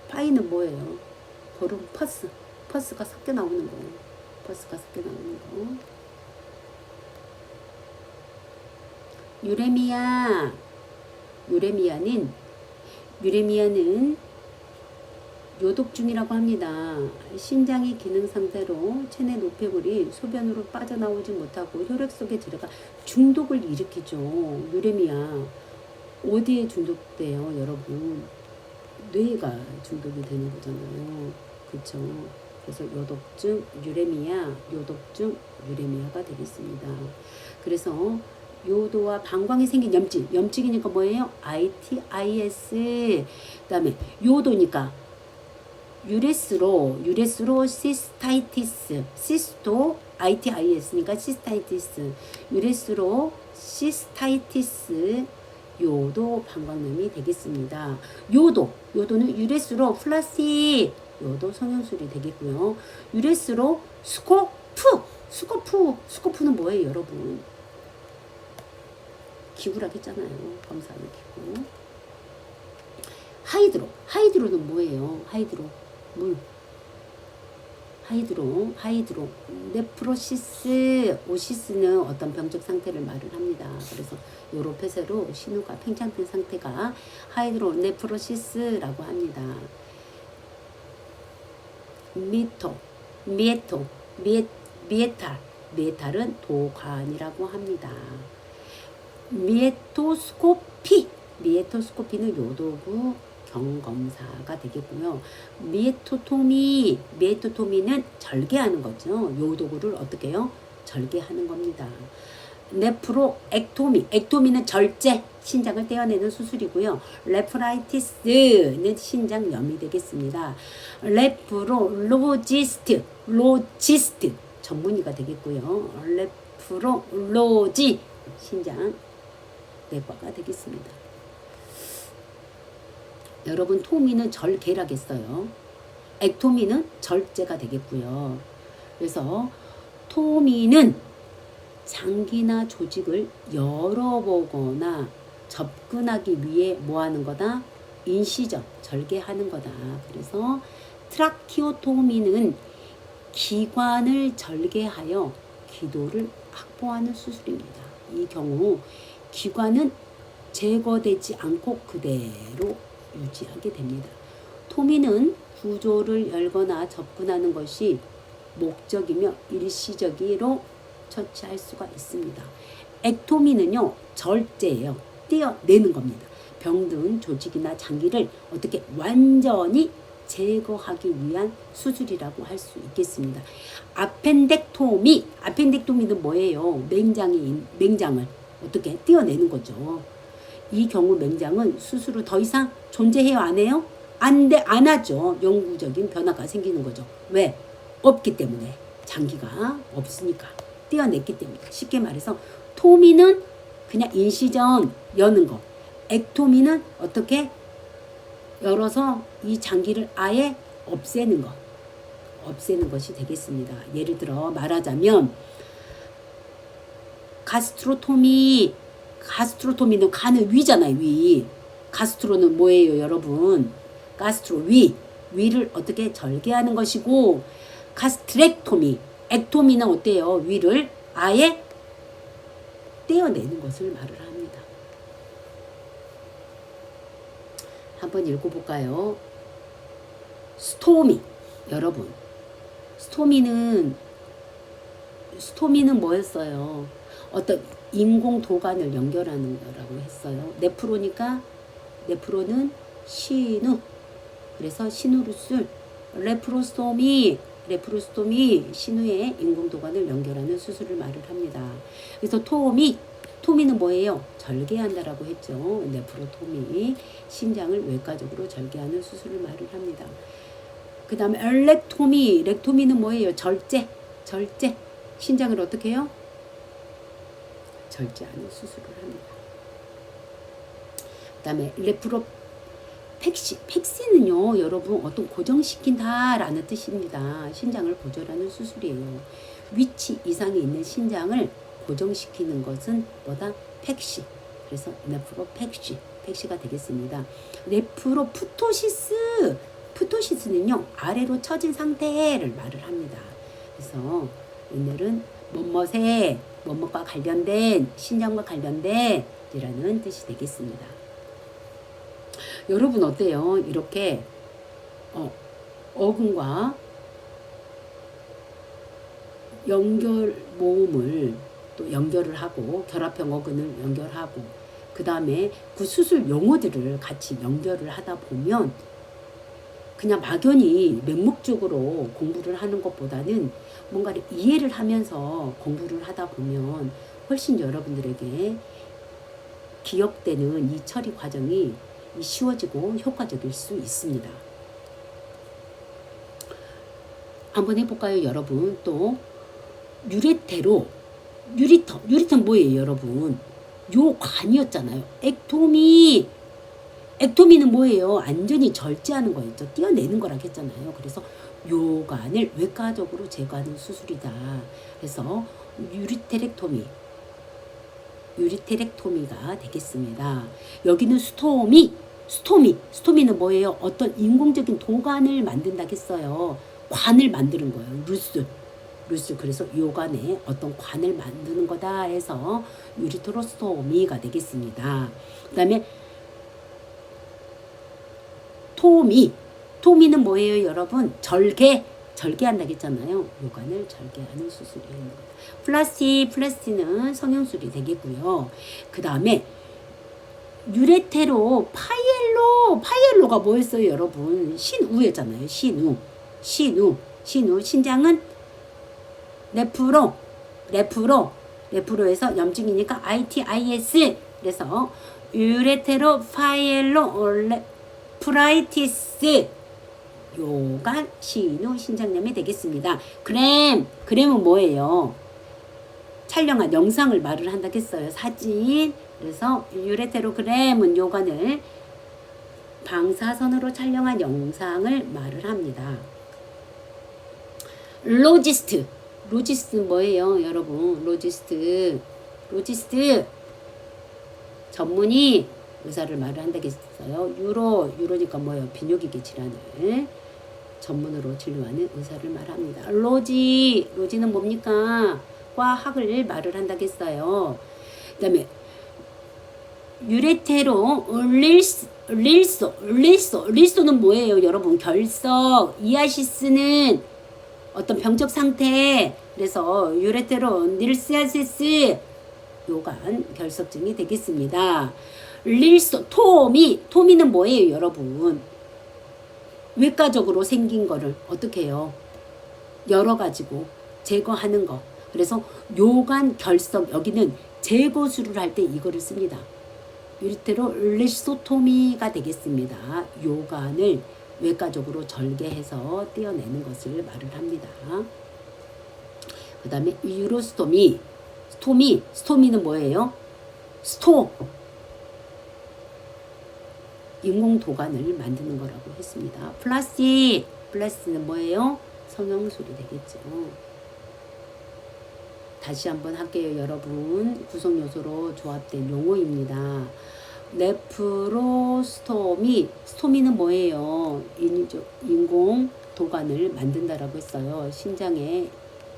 파이는 뭐예요? 고름 퍼스가 섞여 나오는 거예요. 유레미아는 요독증이라고 합니다. 신장의 기능 상태로 체내 노폐물이 소변으로 빠져나오지 못하고 혈액 속에 들어가 중독을 일으키죠. 유레미아 어디에 중독돼요 여러분? 뇌가 중독이 되는 거잖아요. 그렇죠? 그래서 유레미아가 되겠습니다. 그래서 요도와 방광에 생긴 염증이니까 뭐예요? ITIS. 그다음에 요도니까 유레스로 시스타이티스. ITIS니까 시스타이티스. 유레스로 시스타이티스 요도 방광염이 되겠습니다. 요도는 유레스로 플라시 요도 성형술이 되겠고요. 유레스로 스코프는 뭐예요 여러분? 기구라고 했잖아요. 검사하는 기구. 하이드로는 뭐예요? 하이드로. 네프로시스, 오시스는 어떤 병적 상태를 말을 합니다. 그래서 요로 폐쇄로 신우가 팽창된 상태가 하이드로 네프로시스라고 합니다. 미에탈은 도관이라고 합니다. 미에토스코피는 요도구 경검사가 되겠고요. 미에토토미는 절개하는 거죠. 요도구를 어떻게 해요? 절개하는 겁니다. 액토미는 절제, 신장을 떼어내는 수술이고요. 레프라이티스는 신장염이 되겠습니다. 로지스트 전문의가 되겠고요. 레프로로지 신장 내과가 되겠습니다. 여러분, 토미는 절개라겠어요. 액토미는 절제가 되겠고요. 그래서 토미는 장기나 조직을 열어보거나 접근하기 위해 뭐 하는 거다? 인시전, 절개하는 거다. 그래서 트라키오토미는 기관을 절개하여 기도를 확보하는 수술입니다. 이 경우 기관은 제거되지 않고 그대로 유지하게 됩니다. 토미는 구조를 열거나 접근하는 것이 목적이며 일시적으로 처치할 수가 있습니다. 액토미는요, 절제예요. 떼어내는 겁니다. 병든 조직이나 장기를 어떻게 완전히 제거하기 위한 수술이라고 할 수 있겠습니다. 아펜덱토미는 뭐예요? 맹장을 어떻게 떼어내는 거죠. 이 경우 맹장은 수술 후 더 이상 존재해요? 안 해요? 안 하죠. 영구적인 변화가 생기는 거죠. 왜? 없기 때문에. 장기가 없으니까. 떼어냈기 때문에. 쉽게 말해서 토미는 그냥 인시전 여는 거. 액토미는 어떻게 열어서 이 장기를 아예 없애는 것이 되겠습니다. 예를 들어 말하자면 가스트로토미는 간의 위잖아요. 위. 가스트로는 뭐예요, 여러분? 가스트로 위를 어떻게 절개하는 것이고, 액토미는 어때요? 위를 아예 떼어내는 것을 말을 합니다. 한번 읽어볼까요? 스토미. 여러분, 스토미는 뭐였어요? 어떤 인공 도관을 연결하는 거라고 했어요. 네프로는 신우. 그래서 신우루술. 레프로스토미 신우의 인공 도관을 연결하는 수술을 말을 합니다. 그래서 토미는 뭐예요? 절개한다라고 했죠. 네프로토미, 신장을 외과적으로 절개하는 수술을 말을 합니다. 그 다음에 렉토미는 뭐예요? 절제, 신장을 어떻게 해요? 절제하는 수술을 합니다. 그 다음에 팩시는요, 여러분, 어떤 고정시킨다라는 뜻입니다. 신장을 고정하는 수술이에요. 위치 이상이 있는 신장을 고정시키는 것은 뭐다? 그래서 팩시가 되겠습니다. 푸토시스는요, 아래로 처진 상태를 말을 합니다. 그래서 오늘은 뭐뭐과 관련된, 신장과 관련된 이라는 뜻이 되겠습니다. 여러분 어때요? 이렇게 어근과 연결 모음을 또 연결을 하고, 결합형 어근을 연결하고, 그 다음에 그 수술 용어들을 같이 연결을 하다 보면 그냥 막연히 맹목적으로 공부를 하는 것보다는 뭔가를 이해를 하면서 공부를 하다 보면 훨씬 여러분들에게 기억되는 이 처리 과정이 쉬워지고 효과적일 수 있습니다. 한번 해볼까요, 여러분? 또 유리터 뭐예요, 여러분? 요 관이었잖아요. 액토미는 뭐예요? 완전히 절제하는 거였죠. 떼어내는 거라고 했잖아요. 그래서 요관을 외과적으로 제거하는 수술이다. 그래서 유리테렉토미가 되겠습니다. 여기는 스토미는 뭐예요? 어떤 인공적인 도관을 만든다고 했어요. 관을 만드는 거예요. 루스. 그래서 요관에 어떤 관을 만드는 거다 해서 유리트로스토미가 되겠습니다. 그 다음에 토미는 뭐예요, 여러분? 절개한다고 했잖아요. 요관을 절개하는 수술이에요. 플라스티는 성형술이 되겠고요. 그 다음에 유레테로 파이엘로가 뭐였어요, 여러분? 신우였잖아요. 신우. 신장은 레프로에서 염증이니까 ITIS. 그래서 유레테로 파이엘로 프라이티스 요가 신우 신장염이 되겠습니다. 그램은 뭐예요? 촬영한 영상을 말을 한다고 했어요. 사진. 그래서 유레테로그램은 요관을 방사선으로 촬영한 영상을 말을 합니다. 로지스트는 뭐예요, 여러분? 로지스트 전문의 의사를 말을 한다고 했어요. 유로니까 뭐예요? 비뇨기계 질환을 전문으로 진료하는 의사를 말합니다. 로지는 뭡니까? 과학을 말을 한다고 했어요. 그 다음에 유레테로 릴소는 뭐예요, 여러분? 결석. 이아시스는 어떤 병적 상태. 그래서 유레테로 닐시아시스 요관 결석증이 되겠습니다. 토미는 뭐예요, 여러분? 외과적으로 생긴 거를 어떻게 해요? 열어가지고 제거하는 거. 그래서 요관 결석, 여기는 제거술을 할 때 이거를 씁니다. 유리테로 리소토미가 되겠습니다. 요관을 외과적으로 절개해서 떼어내는 것을 말을 합니다. 그 다음에 유로스토미. 스토미는 뭐예요? 인공도관을 만드는 거라고 했습니다. 플라스는 뭐예요? 성형술이 되겠죠. 다시 한번 할게요, 여러분. 구성요소로 조합된 용어입니다. 스토미는 뭐예요? 인공도관을 만든다라고 했어요. 신장에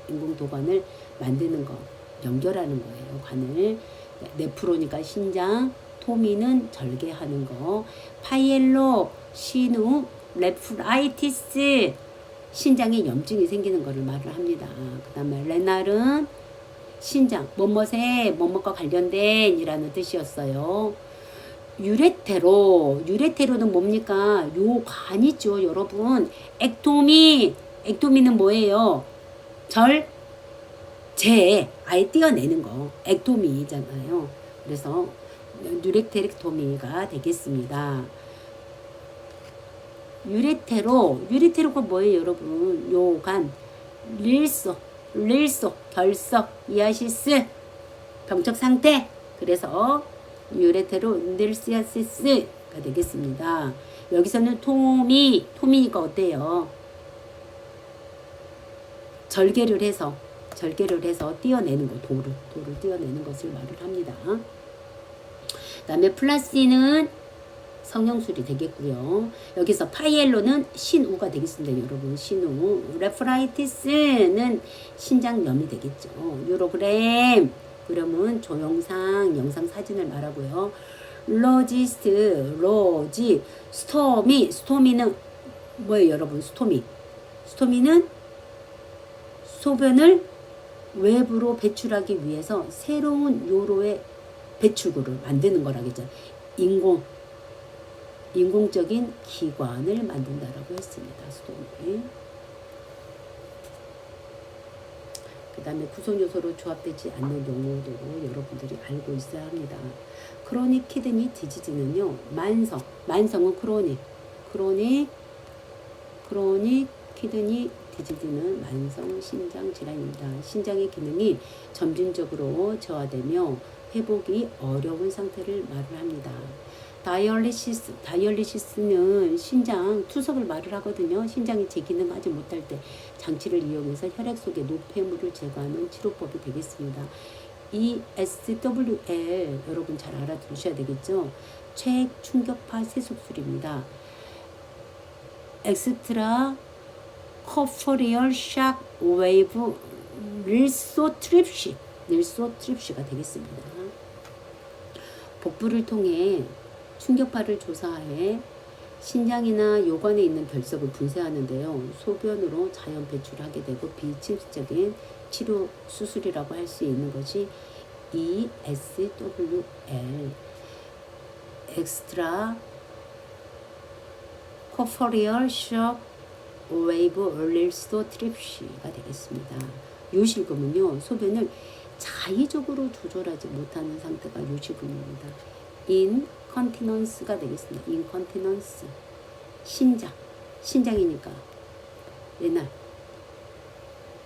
인공도관을 만드는 거, 연결하는 거예요, 관을. 네프로니까 신장, 토미는 절개하는 거, 파이엘로, 신우, 레프라이티스, 신장에 염증이 생기는 거를 말을 합니다. 그 다음에 레날은 신장, 뭐뭇과 관련된 이라는 뜻이었어요. 유레테로는 뭡니까? 요 관이죠, 여러분. 액토미는 뭐예요? 아예 떼어내는 거. 액토미잖아요. 그래서 유레테렉토미가 되겠습니다. 유레테로가 뭐예요, 여러분? 요관, 릴소, 결석, 이아시스, 병적 상태. 그래서 유레테로 닐시아시스가 되겠습니다. 여기서는 토미가 어때요? 절개를 해서 떼어내는 거, 돌을 떼어내는 것을 말을 합니다. 그 다음에 플라시는 성형술이 되겠고요. 여기서 파이엘로는 신우가 되겠습니다, 여러분. 신우. 레프라이티스는 신장염이 되겠죠. 유로그램. 그러면 조영상, 영상 사진을 말하고요. 스토미는 뭐예요, 여러분? 스토미는 소변을 외부로 배출하기 위해서 새로운 요로의 배출구를 만드는 거라겠죠. 인공적인 기관을 만든다라고 했습니다. 스토미. 그 다음에 구성요소로 조합되지 않는 용어도 여러분들이 알고 있어야 합니다. 크로닉 키드니 디지즈는요, 만성은 크로닉 키드니 디지즈는 만성 신장 질환입니다. 신장의 기능이 점진적으로 저하되며 회복이 어려운 상태를 말을 합니다. 다이얼리시스는 신장 투석을 말을 하거든요. 신장이 제기능하지 못할 때 장치를 이용해서 혈액 속의 노폐물을 제거하는 치료법이 되겠습니다. 이 SWL 여러분 잘 알아두셔야 되겠죠. 체액 충격파 세속술입니다. 엑스트라 퍼포리얼 샥 웨이브 릴소트립시가 되겠습니다. 복부를 통해 충격파를 조사해 신장이나 요관에 있는 결석을 분쇄하는데요. 소변으로 자연 배출하게 되고 비침습적인 치료 수술이라고 할 수 있는 것이 ESWL 엑스트라 코포리얼 셔크 웨이브 릴소트립시가 되겠습니다. 요실금은요, 소변을 자의적으로 조절하지 못하는 상태가 요실금입니다. 인컨티넌스가 되겠습니다. 인컨티넌스. 신장이니까 레날.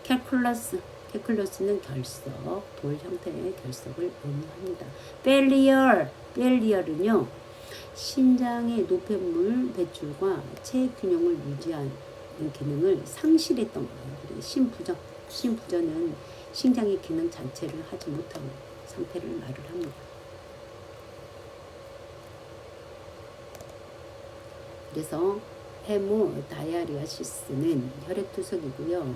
캘큘러스는 결석, 돌 형태의 결석을 의미합니다. 벨리얼은요, 신장의 노폐물 배출과 체액 균형을 유지하는 기능을 상실했던 거예요. 심부전은 신장의 기능 자체를 하지 못하는 상태를 말을 합니다. 그래서 헤모다이아리아시스는 혈액투석이고요.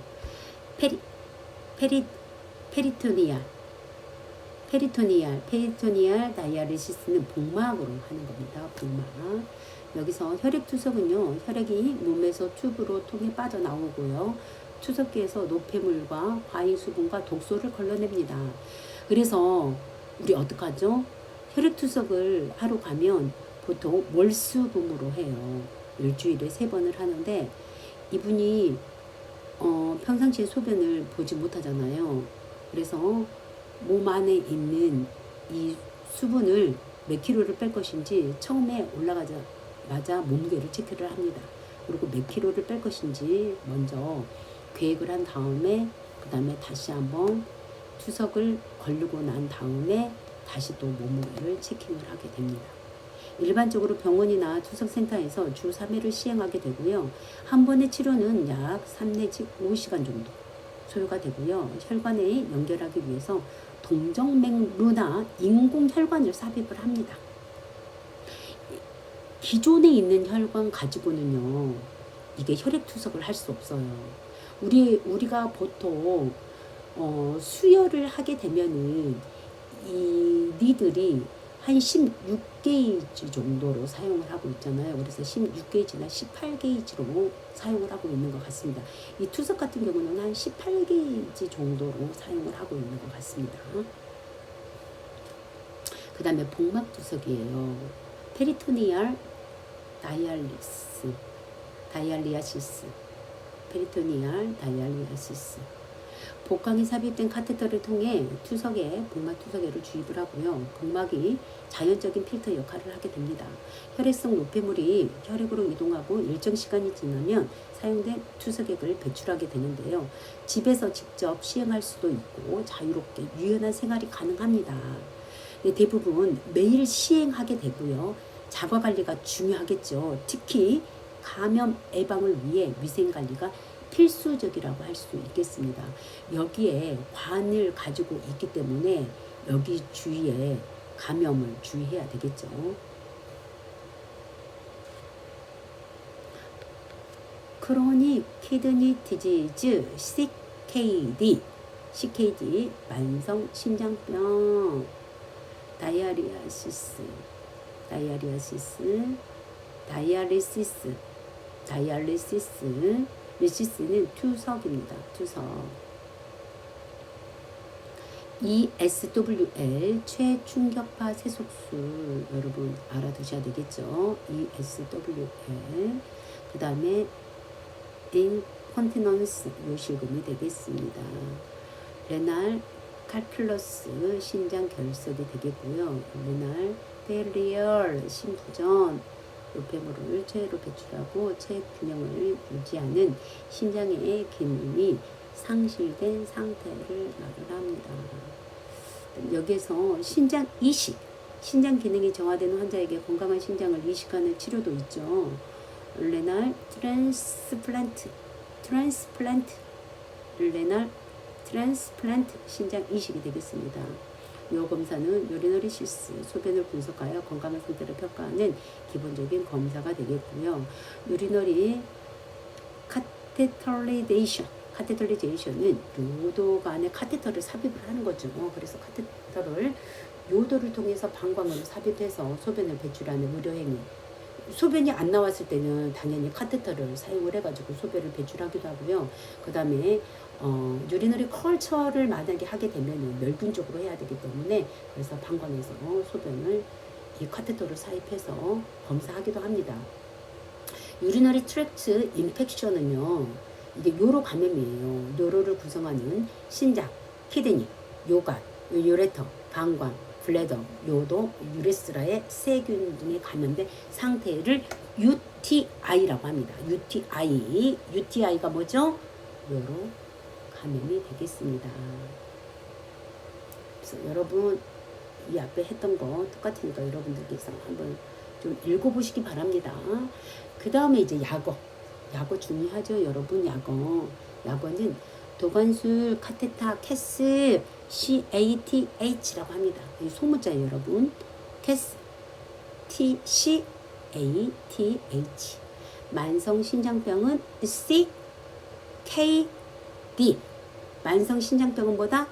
페리토니알 다이아리시스는 복막으로 하는 겁니다. 복막. 여기서 혈액투석은요, 혈액이 몸에서 튜브로 통해 빠져나오고요. 투석기에서 노폐물과 과잉수분과 독소를 걸러냅니다. 그래서 우리 어떡하죠? 혈액투석을 하러 가면 보통 월수금으로 해요. 일주일에 3번을 하는데 이분이 평상시에 소변을 보지 못하잖아요. 그래서 몸 안에 있는 이 수분을 몇 킬로를 뺄 것인지 처음에 올라가자마자 몸무게를 체크를 합니다. 그리고 몇 킬로를 뺄 것인지 먼저 계획을 한 다음에 그 다음에 다시 한번 투석을 걸르고 난 다음에 다시 또 몸무게를 체킹을 하게 됩니다. 일반적으로 병원이나 투석센터에서 주 3회를 시행하게 되고요. 한 번의 치료는 약 3 내지 5시간 정도 소요가 되고요. 혈관에 연결하기 위해서 동정맥루나 인공혈관을 삽입을 합니다. 기존에 있는 혈관 가지고는요, 이게 혈액투석을 할 수 없어요. 우리가 보통 수혈을 하게 되면은 이 니들이 한 16게이지 정도로 사용을 하고 있잖아요. 그래서 16게이지나 18게이지로 사용을 하고 있는 것 같습니다. 이 투석 같은 경우는 한 18게이지 정도로 사용을 하고 있는 것 같습니다. 그 다음에 복막투석이에요. 페리토니알 다이알리아시스. 복강이 삽입된 카테터를 통해 복막 투석에를 주입을 하고요. 복막이 자연적인 필터 역할을 하게 됩니다. 혈액성 노폐물이 혈액으로 이동하고 일정 시간이 지나면 사용된 투석액을 배출하게 되는데요. 집에서 직접 시행할 수도 있고 자유롭게 유연한 생활이 가능합니다. 대부분 매일 시행하게 되고요. 자가 관리가 중요하겠죠. 특히 감염 예방을 위해 위생관리가 필수적이라고 할 수 있겠습니다. 여기에 관을 가지고 있기 때문에 여기 주위에 감염을 주의해야 되겠죠. 크로닉 키드니 디지즈 CKD 만성 심장병 다이아리시스는 투석입니다. 투석. ESWL 최충격파 세속술 여러분 알아두셔야 되겠죠. ESWL 그 다음에 인컨티넌스 요실금이 되겠습니다. 레날 칼큘러스 신장 결석이 되겠고요. 레날 벨리얼 심부전 노폐물을 체외로 배출하고 체액 균형을 유지하는 신장의 기능이 상실된 상태를 말을 합니다. 여기에서 신장 이식, 신장 기능이 정화되는 환자에게 건강한 신장을 이식하는 치료도 있죠. 레날 레날 트랜스플란트 신장 이식이 되겠습니다. 이 검사는 유리너리시스 소변을 분석하여 건강한 상태를 평가하는 기본적인 검사가 되겠고요. 유리너리 카테터리제이션은 요도가 안에 카테터를 삽입을 하는 거죠. 그래서 카테터를 요도를 통해서 방광으로 삽입해서 소변을 배출하는 의료행위. 소변이 안 나왔을 때는 당연히 카테터를 사용을 해가지고 소변을 배출하기도 하고요. 그 다음에 유리너리 컬처를 만약에 하게 되면 멸균 쪽으로 해야 되기 때문에 그래서 방광에서 소변을 이 카테터를 사입해서 검사하기도 합니다. 유리너리 트랙트 인펙션은요, 이게 요로 감염이에요. 요로를 구성하는 신장, 키드니, 요관, 요레터, 방광, 블레더, 요도, 유레스라의 세균 등에 감염된 상태를 UTI라고 합니다. UTI가 뭐죠? 요로 감염이 되겠습니다. 그래서 여러분 이 앞에 했던 거 똑같으니까 여러분들께서 한번 좀 읽어보시기 바랍니다. 그 다음에 이제 약어 중요하죠, 여러분. 약어는 도관술 카테타 캐스 CATH라고 합니다. 이 소문자예요, 여러분. 캐스 CATH. 만성신장병은 CKD. 만성신장병은 뭐다?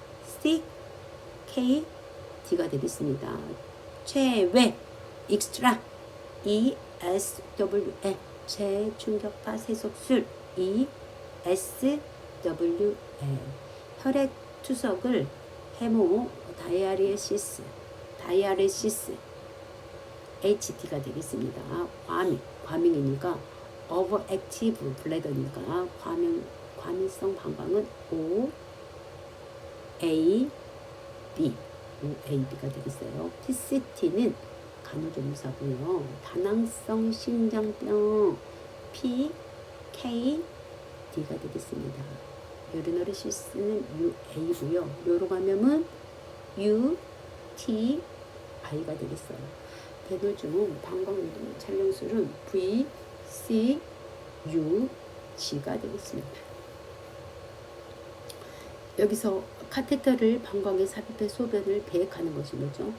CKD가 되겠습니다. 최외 익스트라 ESWL 최충격파 세속술 ESWL 혈액 투석을 헤모 다이아레시스 HD가 되겠습니다. 과민이니까 오버액티브 블래더니까 과민성 방광은 OAB가 되겠어요. PCT는 간호조무사고요. 다낭성 신장병 PKD가 되겠습니다. 유리너리 시스는 UA고요. 요로 감염은 UTI가 되겠어요. 배뇨중 방광운동 촬영술은 VCUG가 되겠습니다. 여기서 카테터를 방광에 삽입해 소변을 배액하는 것이 뭐죠?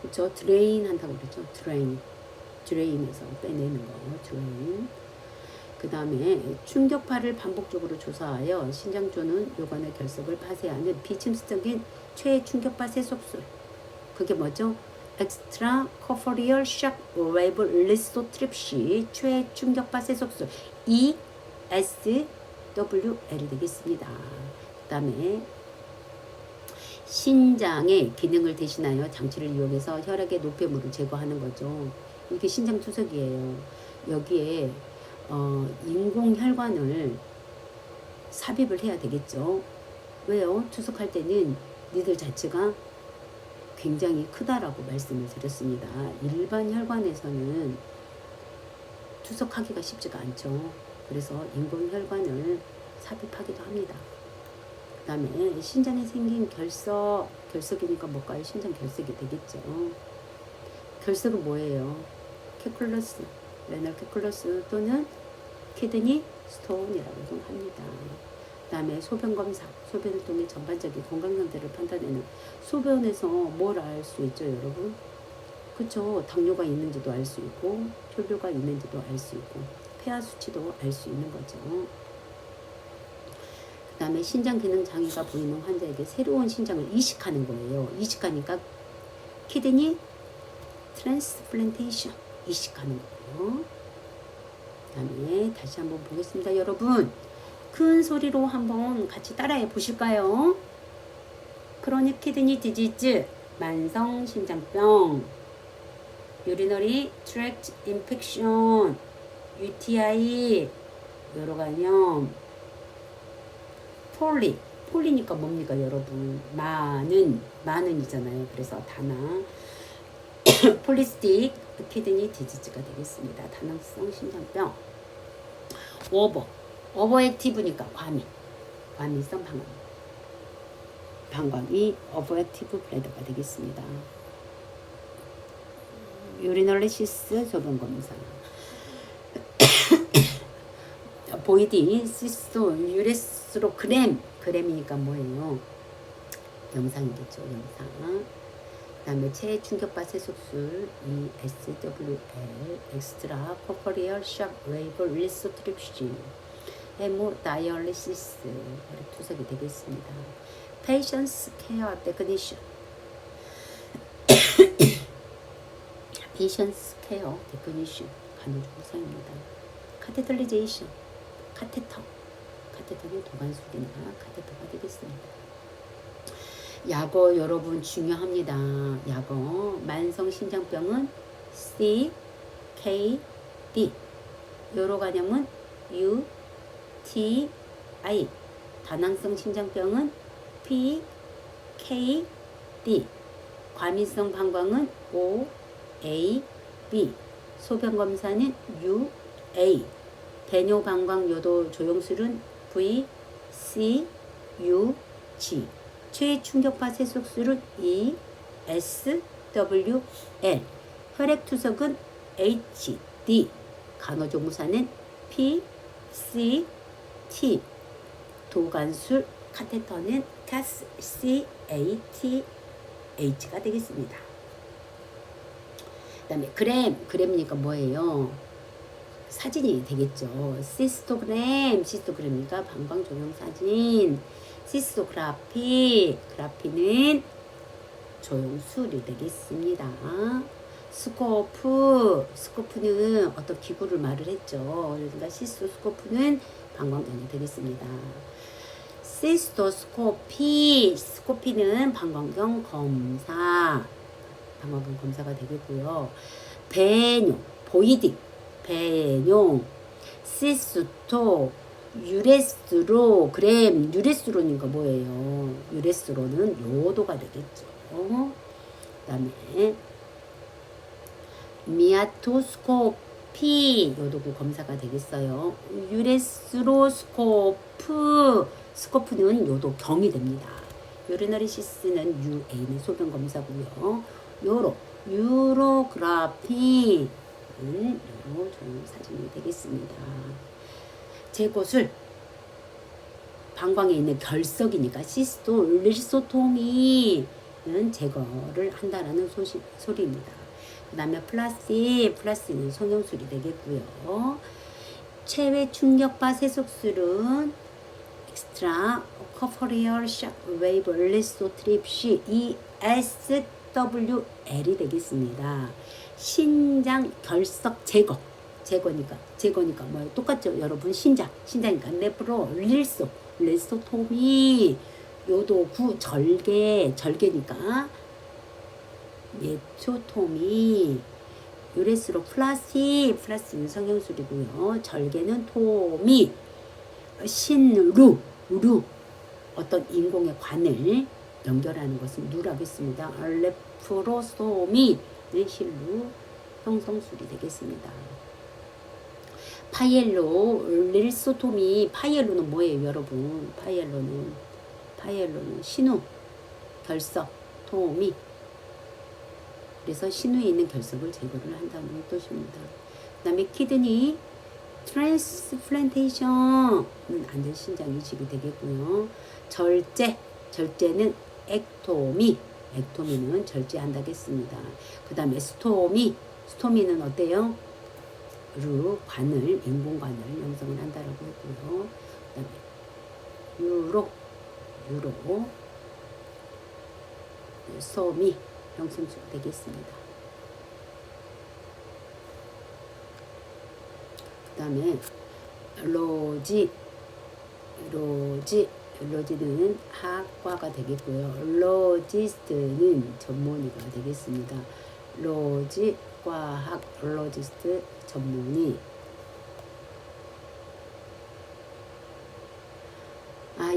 그렇죠? 드레인 한다고 그랬죠. 드레인에서 빼내는 거. 드레인. 그 다음에 충격파를 반복적으로 조사하여 신장조는 요관의 결석을 파쇄하는 비침습적인 최충격파 세속술. 그게 뭐죠? 엑스트라 코포리얼 샥 웨이브 리소트립시 최충격파 세속술 ESWL이 되겠습니다. 그 다음에 신장의 기능을 대신하여 장치를 이용해서 혈액의 노폐물을 제거하는 거죠. 이게 신장 투석이에요. 여기에 인공혈관을 삽입을 해야 되겠죠. 왜요? 투석할 때는 니들 자체가 굉장히 크다라고 말씀을 드렸습니다. 일반 혈관에서는 투석하기가 쉽지가 않죠. 그래서 인공혈관을 삽입하기도 합니다. 그 다음에 신장에 생긴 결석이니까 뭘까요? 신장 결석이 되겠죠. 결석은 뭐예요? 캐쿨러스, 레널 캐쿨러스 또는 키드니 스톤이라고도 합니다. 그 다음에 소변 검사, 소변을 통해 전반적인 건강 상태를 판단하는 소변에서 뭘 알 수 있죠, 여러분? 그쵸? 당뇨가 있는지도 알 수 있고, 혈뇨가 있는지도 알 수 있고, 폐하 수치도 알 수 있는 거죠. 그 다음에 신장 기능 장애가 보이는 환자에게 새로운 신장을 이식하는 거예요. 이식하니까 키드니 트랜스플란테이션 이식하는 거예요. 그 다음에 다시 한번 보겠습니다. 여러분 큰 소리로 한번 같이 따라해 보실까요? 크로닉 키드니 디지즈, 만성 신장병, 유리너리 트랙트 인펙션, UTI, 요로 감염, 폴리니까 뭡니까, 여러분? 많은이잖아요. 그래서 다낭 폴리스틱 키드니 디지즈가 되겠습니다. 다낭성 신장병. 오버액티브니까 과민성 방광이 오버액티브 블래더가 되겠습니다. 유리널리시스 소변 검사. 보이디 시스토 그램이니까 뭐예요? 영상이겠죠, 영상. 그 다음에 체충격파 세속술 ESWL 엑스트라 코퍼리얼 샥 웨이브 리소트립시. 헤모다이얼리시스 혈액투석이 되겠습니다. Patients care technician Patients care technician 간호조무사입니다. 카테터리제이션 카테터는 도관술이나 카테터가 되겠습니다. 약어 여러분 중요합니다. 약어 만성심장병은 C, K, D 요로간염은 U, T, I 다낭성 심장병은 P, K, D 과민성 방광은 O, A, B 소변검사는 U, A 배뇨방광요도 조영술은 V, C, U, G 최충격파 세속술은 E, S, W, L 혈액투석은 H, D 간호조무사는 P, C, T 도관술 카테터는 CAS, C, A, T, H가 되겠습니다. 그 다음에 그램이니까 뭐예요? 사진이 되겠죠. 시스토그램이니까 방광조명사진 시스토그라피는 조영술이 되겠습니다. 스코프는 어떤 기구를 말을 했죠. 그러니까 시스토스코프는 방광경이 되겠습니다. 시스토스코피는 방광경 검사가 되겠고요. 배뇨, 시스토, 유레스로니까 뭐예요? 유레스로는 요도가 되겠죠. 그 다음에 미아토스코피 요도구 검사가 되겠어요. 스코프는 요도경이 됩니다. 유리너리시스는 UA는 소변 검사고요. 유로그라피는 요로 조사진이 되겠습니다. 제곳을 방광에 있는 결석이니까 시스토리소토미는 제거를 한다라는 소리입니다. 그 다음에 플라스는 성형술이 되겠고요. 체외 충격파 세속술은 엑스트라 커퍼리얼 샥 웨이브 리소트립시 ESWL이 되겠습니다. 신장 결석 제거니까 뭐예요? 똑같죠 여러분. 신장이니까 네프로 리소토미 요도구 절개니까 예초토미 유레스로 플라스는 성형술이고요. 절개는 토미 신루 어떤 인공의 관을 연결하는 것은 누라고 했습니다. 레프로소미는 실루 형성술이 되겠습니다. 릴소토미 파이엘로는 뭐예요 여러분? 파이엘로는 신우 결석 토미 그래서 신우에 있는 결석을 제거를 한다는 뜻입니다. 그 다음에 키드니 트랜스플란테이션은 안 된 신장 이식이 되겠고요. 절제는 액토미는 절제한다겠습니다. 그 다음에 스토미는 어때요? 인공관을 형성을 한다라고 했고요. 그 다음에 유로 소미 형성술 되겠습니다. 그 다음에 로지는 학과가 되겠고요. 로지스트는 전문의가 되겠습니다. 과학 로지스트 전문의.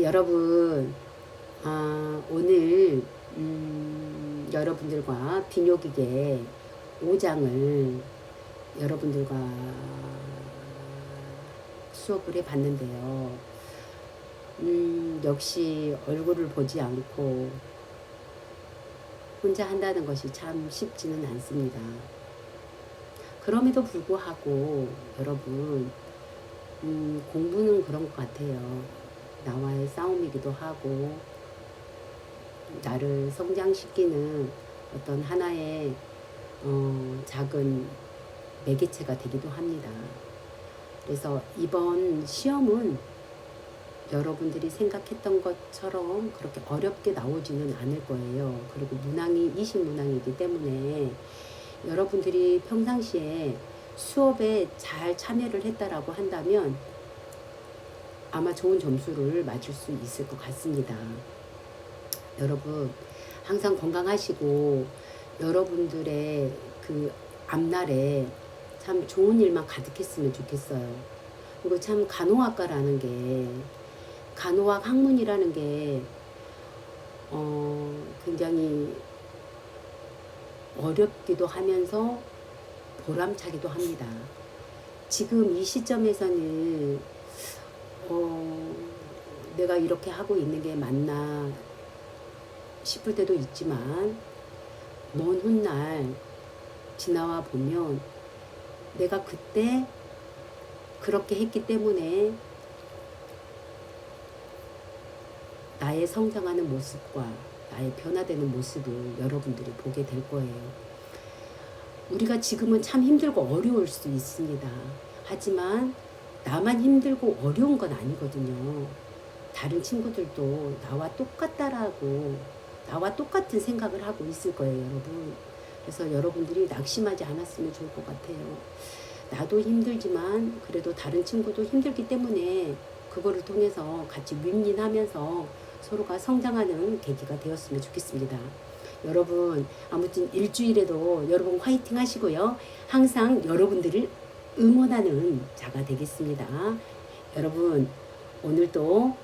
여러분 오늘 여러분들과 비뇨기계 5장을 여러분들과 수업을 해봤는데요. 역시 얼굴을 보지 않고 혼자 한다는 것이 참 쉽지는 않습니다. 그럼에도 불구하고 여러분 공부는 그런 것 같아요. 나와의 싸움이기도 하고 나를 성장시키는 어떤 하나의 작은 매개체가 되기도 합니다. 그래서 이번 시험은 여러분들이 생각했던 것처럼 그렇게 어렵게 나오지는 않을 거예요. 그리고 문항이 20문항이기 때문에 여러분들이 평상시에 수업에 잘 참여를 했다라고 한다면 아마 좋은 점수를 맞을 수 있을 것 같습니다. 여러분 항상 건강하시고 여러분들의 그 앞날에 참 좋은 일만 가득했으면 좋겠어요. 그리고 참 간호학과라는 게 간호학 학문이라는 게 굉장히 어렵기도 하면서 보람차기도 합니다. 지금 이 시점에서는 내가 이렇게 하고 있는 게 맞나 싶을 때도 있지만 먼 훗날 지나와 보면 내가 그때 그렇게 했기 때문에 나의 성장하는 모습과 나의 변화되는 모습을 여러분들이 보게 될 거예요. 우리가 지금은 참 힘들고 어려울 수 있습니다. 하지만 나만 힘들고 어려운 건 아니거든요. 다른 친구들도 나와 똑같다라고 나와 똑같은 생각을 하고 있을 거예요, 여러분. 그래서 여러분들이 낙심하지 않았으면 좋을 것 같아요. 나도 힘들지만 그래도 다른 친구도 힘들기 때문에 그거를 통해서 같이 윈윈하면서 서로가 성장하는 계기가 되었으면 좋겠습니다. 여러분 아무튼 일주일에도 여러분 화이팅 하시고요. 항상 여러분들을 응원하는 자가 되겠습니다. 여러분 오늘도